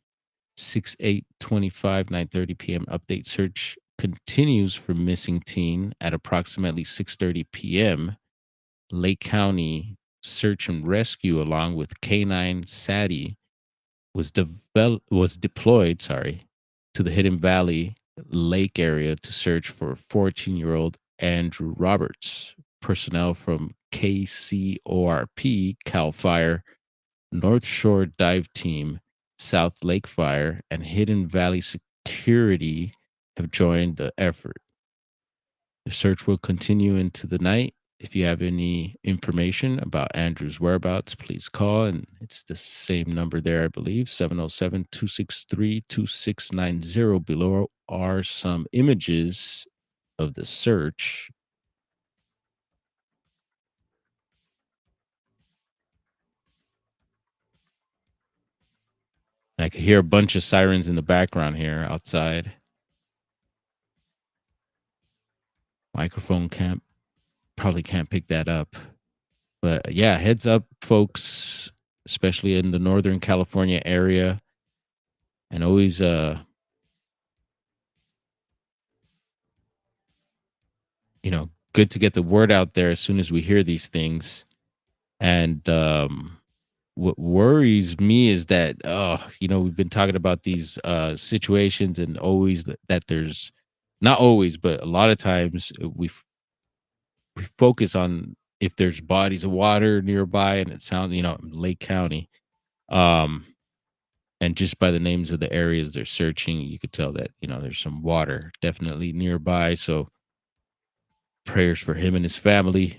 6/8/25 9:30 p.m. Update search continues for missing teen at approximately 6:30 p.m. Lake County Search and Rescue, along with K9 SATI, was deployed, to the Hidden Valley Lake area to search for 14-year-old Andrew Roberts. Personnel from KCORP, Cal Fire, North Shore Dive Team, South Lake Fire, and Hidden Valley Security have joined the effort. The search will continue into the night. If you have any information about Andrew's whereabouts, please call. And it's the same number there, I believe, 707 263 2690. Below are some images of the search. I could hear a bunch of sirens in the background here outside. Microphone probably can't pick that up. But yeah, heads up, folks, especially in the Northern California area. And always good to get the word out there as soon as we hear these things. And what worries me is that we've been talking about these situations, and always that there's not always, but a lot of times we focus on if there's bodies of water nearby, and it sounds Lake County, um and just by the names of the areas they're searching, you could tell that there's some water definitely nearby. So prayers for him and his family.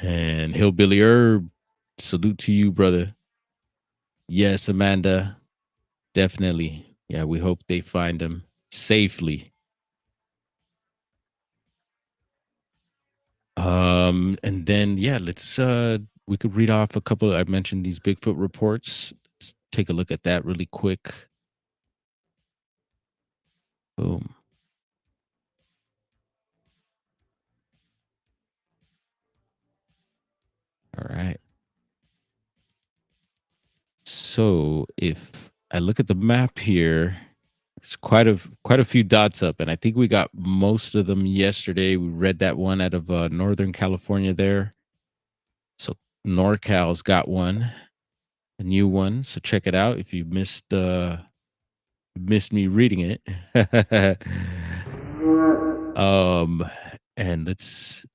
And Hillbilly Herb, salute to you, brother. Yes, Amanda, definitely. Yeah, we hope they find him safely. And then let's we could read off a couple. I mentioned these Bigfoot reports. Let's take a look at that really quick. Boom. All right. So if I look at the map here, it's quite a few dots up, and I think we got most of them yesterday. We read that one out of Northern California there. So NorCal's got one, a new one. So check it out if you missed me reading it. And let's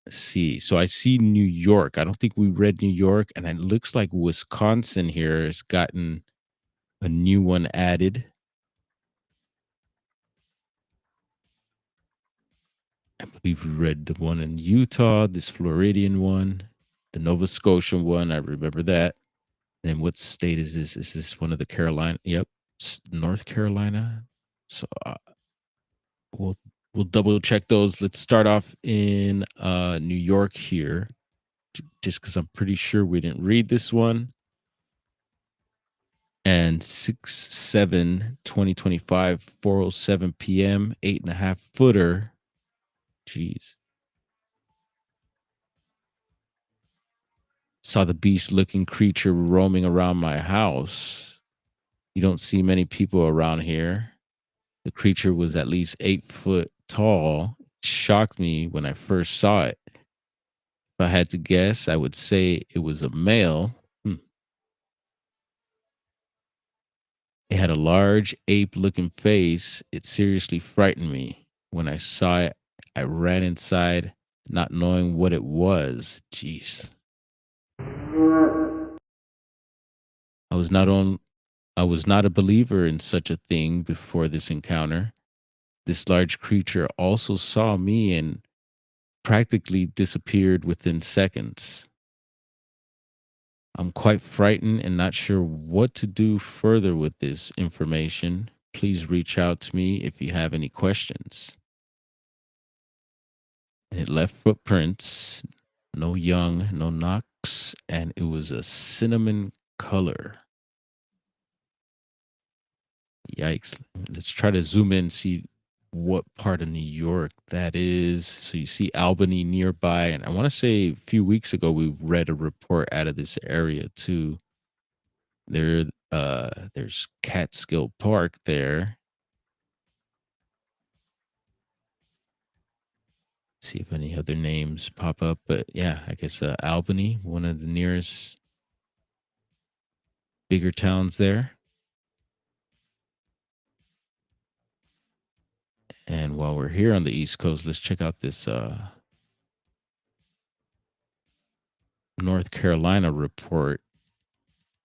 see. So I see New York. I don't think we read New York, and it looks like Wisconsin here has gotten a new one added. I believe we read the one in Utah, this Floridian one, the Nova Scotian one. I remember that. And what state is this? Is this one of the Carolina? Yep, it's North Carolina. So we'll double check those. Let's start off in New York here, just because I'm pretty sure we didn't read this one. And 6/7/2025, 4:07 p.m., 8.5 footer. Jeez. Saw the beast looking creature roaming around my house. You don't see many people around here. The creature was at least 8 foot tall. It shocked me when I first saw it. If I had to guess, I would say it was a male. It had a large ape-looking face. It seriously frightened me. When I saw it, I ran inside, not knowing what it was. Jeez. I was not a believer in such a thing before this encounter. This large creature also saw me and practically disappeared within seconds. I'm quite frightened and not sure what to do further with this information. Please reach out to me if you have any questions. And it left footprints, no young, no knocks, and it was a cinnamon color. Yikes. Let's try to zoom in and see what part of New York that is. So you see Albany nearby. And I want to say a few weeks ago, we read a report out of this area too. There's Catskill Park there. See if any other names pop up. But yeah, I guess Albany, one of the nearest bigger towns there. And while we're here on the East Coast, let's check out this North Carolina report.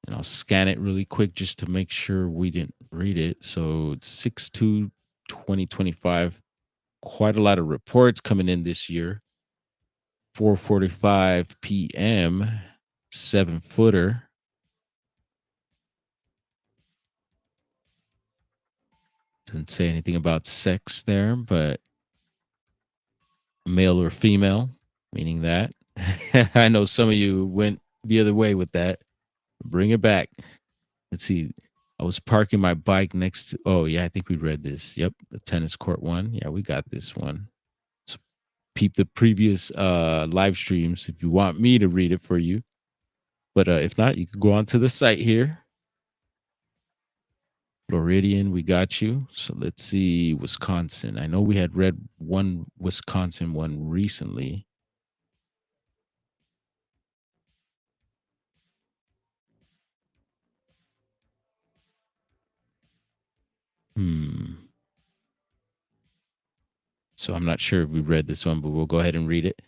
And I'll scan it really quick just to make sure we didn't read it. So it's 6/2/2025. Quite a lot of reports coming in this year. 4:45 p.m., 7 footer. Doesn't say anything about sex there, but male or female, meaning that. I know some of you went the other way with that. Bring it back. Let's see. I was parking my bike next to, oh yeah, I think we read this. Yep, the tennis court one. Yeah, we got this one. So peep the previous live streams if you want me to read it for you. But if not, you can go onto the site here. Floridian, we got you. So let's see, Wisconsin. I know we had read one Wisconsin one recently. So I'm not sure if we read this one, but we'll go ahead and read it.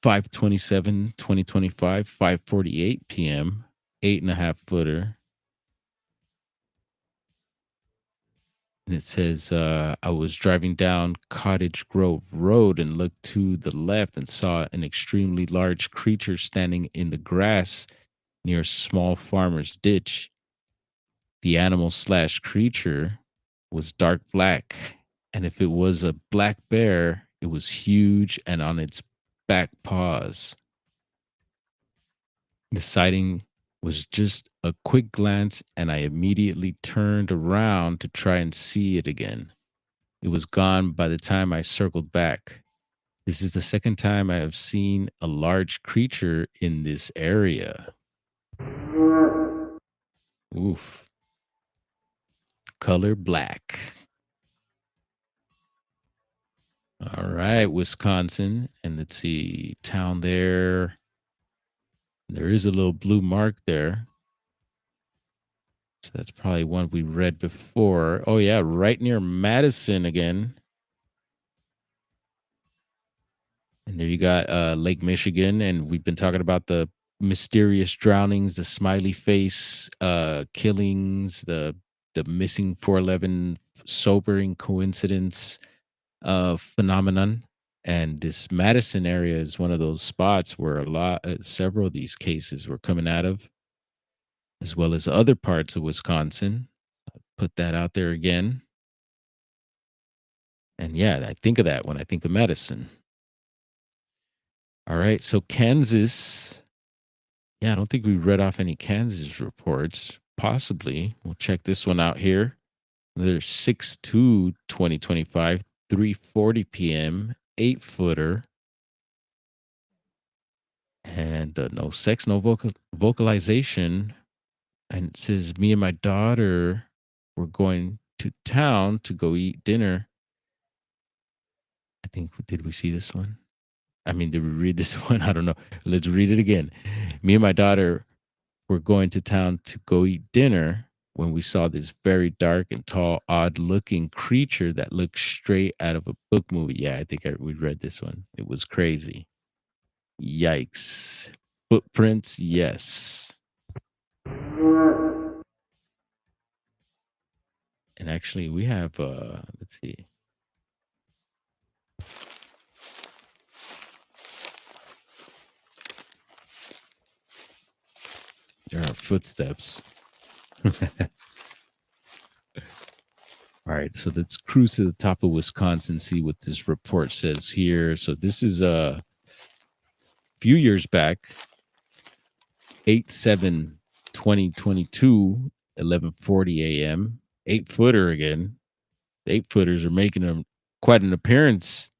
5/27/2025, 5:48 p.m., 8.5 footer. And it says, I was driving down Cottage Grove Road and looked to the left and saw an extremely large creature standing in the grass near a small farmer's ditch. The animal / creature was dark black. And if it was a black bear, it was huge and on its back paws. The sighting was just a quick glance, and I immediately turned around to try and see it again. It was gone by the time I circled back. This is the second time I have seen a large creature in this area. Oof. Color black. All right, Wisconsin. And let's see, town there. There is a little blue mark there. So that's probably one we read before. Oh, yeah, right near Madison again. And there you got Lake Michigan. And we've been talking about the mysterious drownings, the smiley face killings, the missing 411 sobering coincidence phenomenon. And this Madison area is one of those spots where several of these cases were coming out of, as well as other parts of Wisconsin. Put that out there again. And yeah, I think of that when I think of Madison. All right, so Kansas. Yeah, I don't think we read off any Kansas reports. Possibly. We'll check this one out here. There's 6/2/2025, 3:40 p.m., 8-footer. And no sex, no vocalization. And it says, me and my daughter were going to town to go eat dinner. I think, did we see this one? I mean, did we read this one? I don't know. Let's read it again. Me and my daughter were going to town to go eat dinner when we saw this very dark and tall, odd-looking creature that looked straight out of a book movie. Yeah, I think we read this one. It was crazy. Yikes. Footprints, yes. And actually, we have, let's see. There are footsteps. All right, so let's cruise to the top of Wisconsin, see what this report says here. So this is a few years back, 8/7/2022, 11:40 a.m. 8-footer again. The 8-footers are making quite an appearance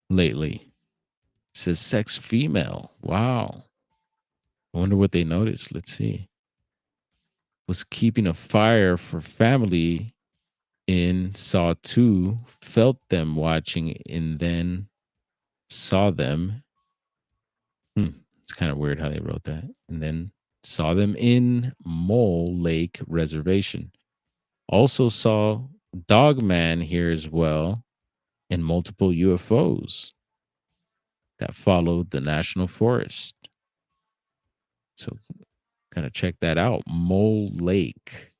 lately. It says sex female. Wow. I wonder what they noticed. Let's see. Was keeping a fire for family in, saw 2, felt them watching, and then saw them. It's kind of weird how they wrote that. And then saw them in Mole Lake Reservation. Also saw Dogman here as well, and multiple UFOs that followed the national forest. So kind of check that out. Mole Lake.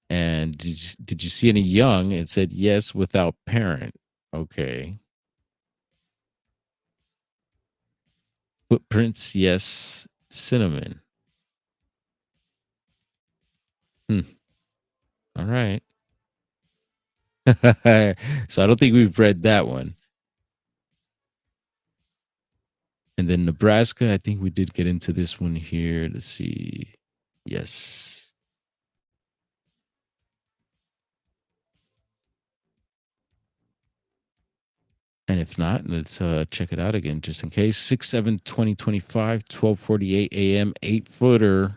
And did you see any young? It said yes without parent. Okay. Footprints, yes. Cinnamon. All right. So I don't think we've read that one. And then Nebraska, I think we did get into this one here. Let's see. Yes. And if not, let's check it out again just in case. 6/7/2025, 12:48 a.m., 8-footer.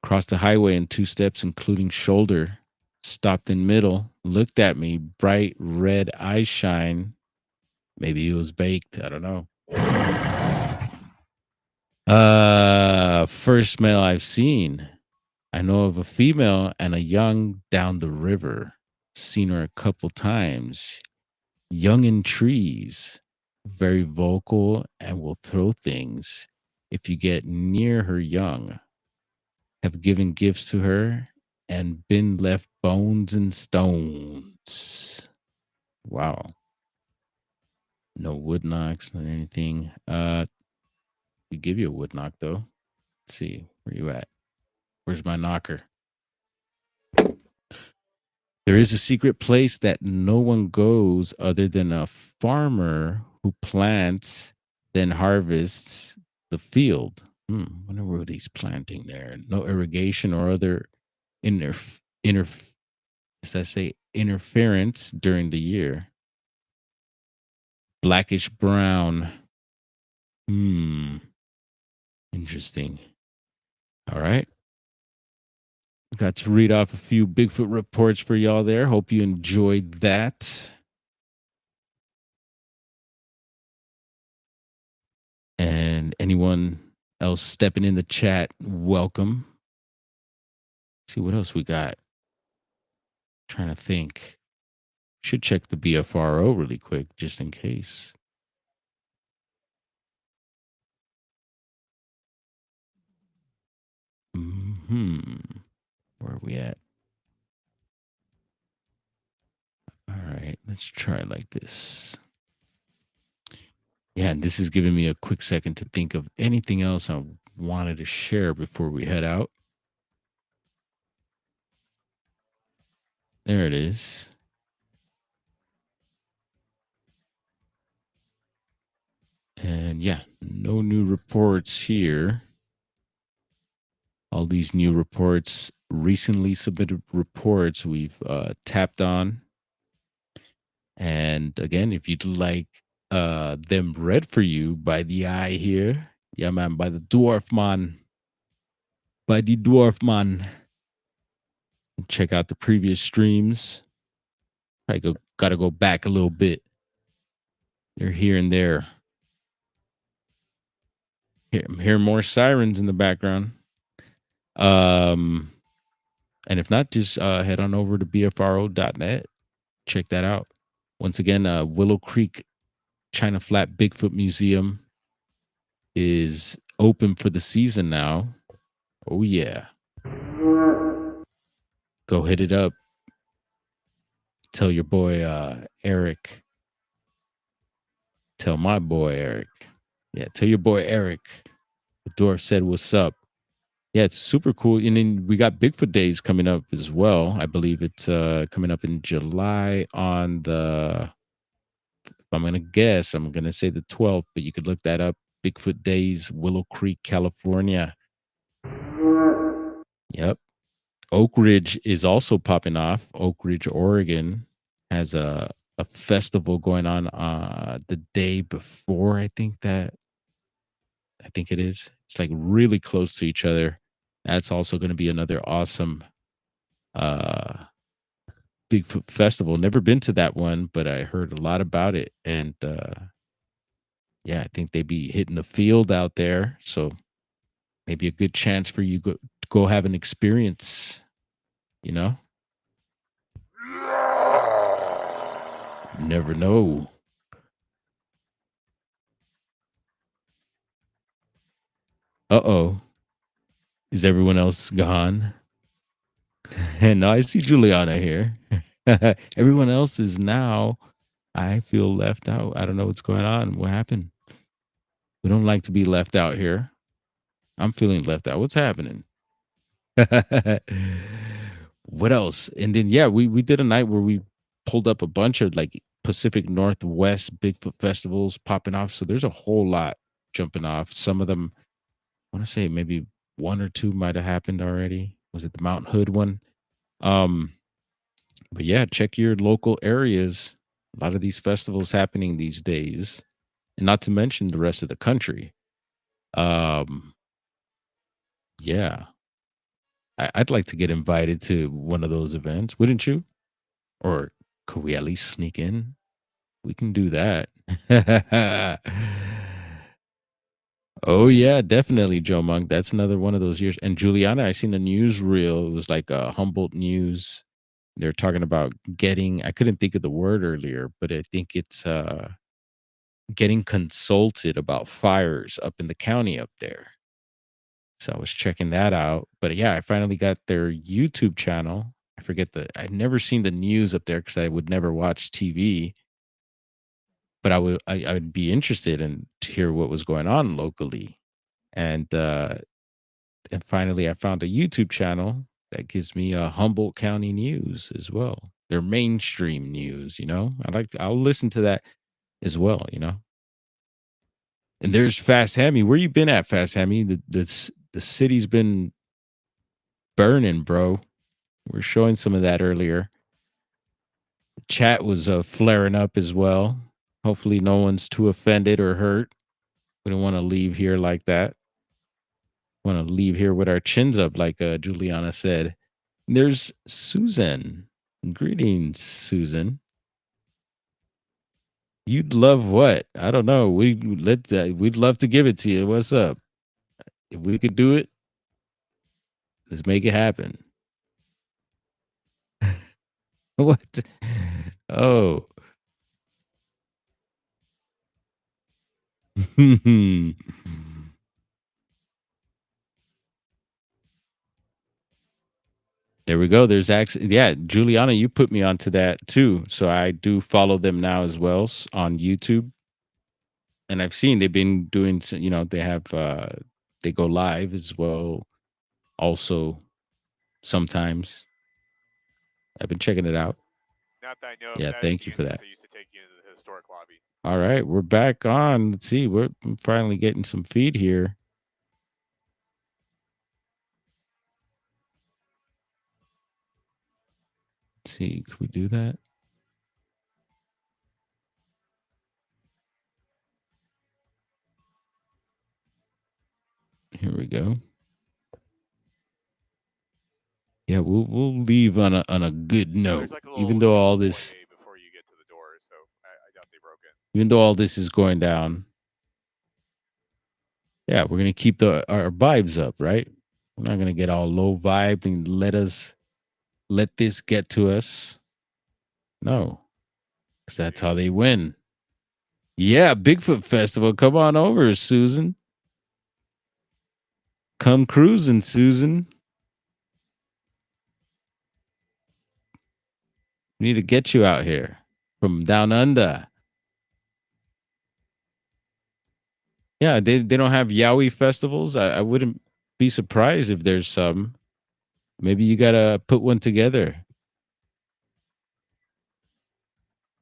Crossed the highway in 2 steps, including shoulder. Stopped in middle. Looked at me. Bright red eye shine. Maybe he was baked. I don't know. First male I've seen. I know of a female and a young down the river. Seen her a couple times. Young in trees. Very vocal and will throw things if you get near her young. Have given gifts to her and been left bones and stones. Wow. No wood knocks, not anything. We give you a wood knock though. Let's see. Where you at? Where's my knocker? There is a secret place that no one goes other than a farmer who plants, then harvests the field. Wonder where he's planting there. No irrigation or other as I say, interference during the year. Blackish brown. Interesting. All right. Got to read off a few Bigfoot reports for y'all there. Hope you enjoyed that. And anyone else stepping in the chat, welcome. Let's see what else we got. Trying to think. Should check the BFRO really quick just in case. Where are we at? All right, let's try it like this. Yeah, and this is giving me a quick second to think of anything else I wanted to share before we head out. There it is. And yeah, no new reports here. All these new reports, recently submitted reports we've tapped on. And again, if you'd like them read for you by the eye here, yeah, man, by the dwarf man, check out the previous streams. Gotta go back a little bit. They're here and there. Hear more sirens in the background. And if not, just head on over to bfro.net. Check that out. Once again, Willow Creek China Flat Bigfoot Museum is open for the season now. Oh, yeah. Go hit it up. Tell your boy Eric. Tell my boy Eric. Yeah, tell your boy Eric. The dwarf said, what's up? Yeah, it's super cool. And then we got Bigfoot Days coming up as well. I believe it's coming up in July on the, if I'm going to guess, I'm going to say the 12th, but you could look that up. Bigfoot Days, Willow Creek, California. Yep. Oak Ridge is also popping off. Oak Ridge, Oregon has a festival going on the day before. I think it is. It's like really close to each other. That's also going to be another awesome Bigfoot festival. Never been to that one, but I heard a lot about it. And yeah, I think they'd be hitting the field out there. So maybe a good chance for you to go have an experience, you know? Never know. Uh-oh. Is everyone else gone? And I see Juliana here. Everyone else is now. I feel left out. I don't know what's going on. What happened? We don't like to be left out here. I'm feeling left out. What's happening? What else? And then, yeah, we did a night where we pulled up a bunch of like Pacific Northwest Bigfoot festivals popping off. So there's a whole lot jumping off. Some of them, I want to say maybe one or two might have happened already. Was it the Mount Hood one? But yeah, check your local areas. A lot of these festivals happening these days, and not to mention the rest of the country. Yeah, I'd like to get invited to one of those events, wouldn't you? Or could we at least sneak in? We can do that. Oh yeah, definitely, Joe Monk. That's another one of those years. And Juliana, I seen a newsreel. It was like Humboldt News. They're talking about getting. I couldn't think of the word earlier, but I think it's getting consulted about fires up in the county up there. So I was checking that out. But yeah, I finally got their YouTube channel. I forget I'd never seen the news up there because I would never watch TV. But I would be interested in to hear what was going on locally. And finally I found a YouTube channel that gives me Humboldt County news as well. Their mainstream news, I'll listen to that as well, And there's Fast Hammy. Where you been at, Fast Hammy? The city's been burning, bro. We're showing some of that earlier. Chat was flaring up as well. Hopefully no one's too offended or hurt. We don't want to leave here like that. Want to leave here with our chins up, like Juliana said. There's Susan. Greetings, Susan. You'd love what? I don't know. We'd love to give it to you. What's up? If we could do it, let's make it happen. What? Oh. There we go. There's actually, yeah, Juliana, you put me onto that too. So I do follow them now as well on YouTube. And I've seen they've been doing, they have, they go live as well. Also, sometimes I've been checking it out. Not that I know of. Yeah, thank you for that. I used to take you into the historic lobby. All right, we're back on. Let's see. We're finally getting some feed here. Let's see. Can we do that? Here we go. Yeah, we'll leave on a good note. Like even though all this before you get to the door, so I doubt they broke it. Even though all this is going down. Yeah, we're gonna keep our vibes up, right? We're not gonna get all low vibe and let this get to us. No. Because that's how they win. Yeah, Bigfoot Festival. Come on over, Susan. Come cruising, Susan. We need to get you out here from down under. Yeah, they don't have Yowie festivals. I wouldn't be surprised if there's some. Maybe you got to put one together.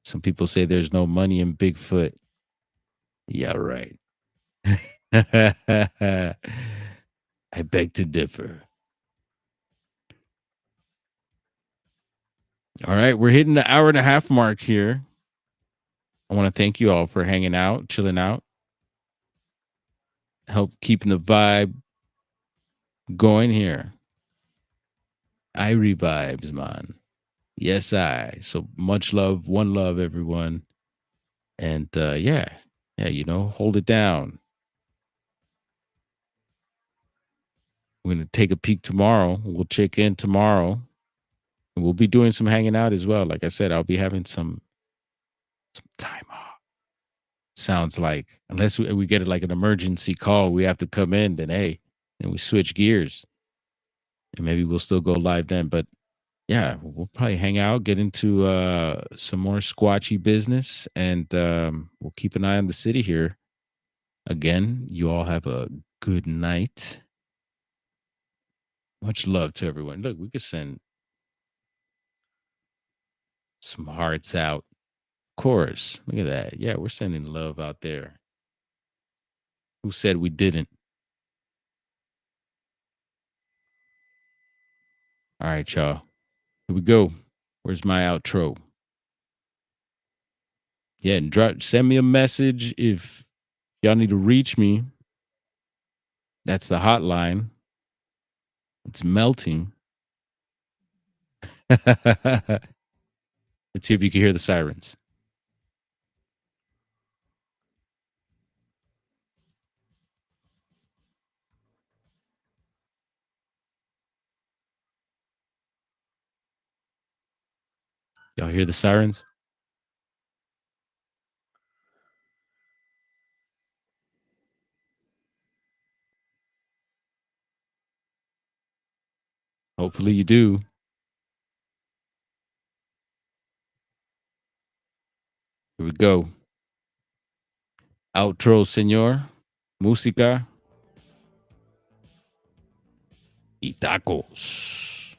Some people say there's no money in Bigfoot. Yeah, right. I beg to differ. All right, we're hitting the hour and a half mark here. I want to thank you all for hanging out, chilling out, help keeping the vibe going here. Irie vibes, man. Yes, I. So much love, one love, everyone. And yeah, hold it down. We're going to take a peek tomorrow. We'll check in tomorrow. And we'll be doing some hanging out as well. Like I said, I'll be having some time off. Sounds like, unless we get like an emergency call, we have to come in, then hey, and we switch gears. And maybe we'll still go live then. But yeah, we'll probably hang out, get into some more squatchy business, and we'll keep an eye on the city here. Again, you all have a good night. Much love to everyone. Look, we could send some hearts out course. Look at that. Yeah, we're sending love out there. Who said we didn't? All right, y'all. Here we go. Where's my outro? Yeah, and send me a message if y'all need to reach me. That's the hotline. It's melting. Let's see if you can hear the sirens. Y'all hear the sirens? Hopefully you do. Here we go. Outro, señor. Música. Y tacos.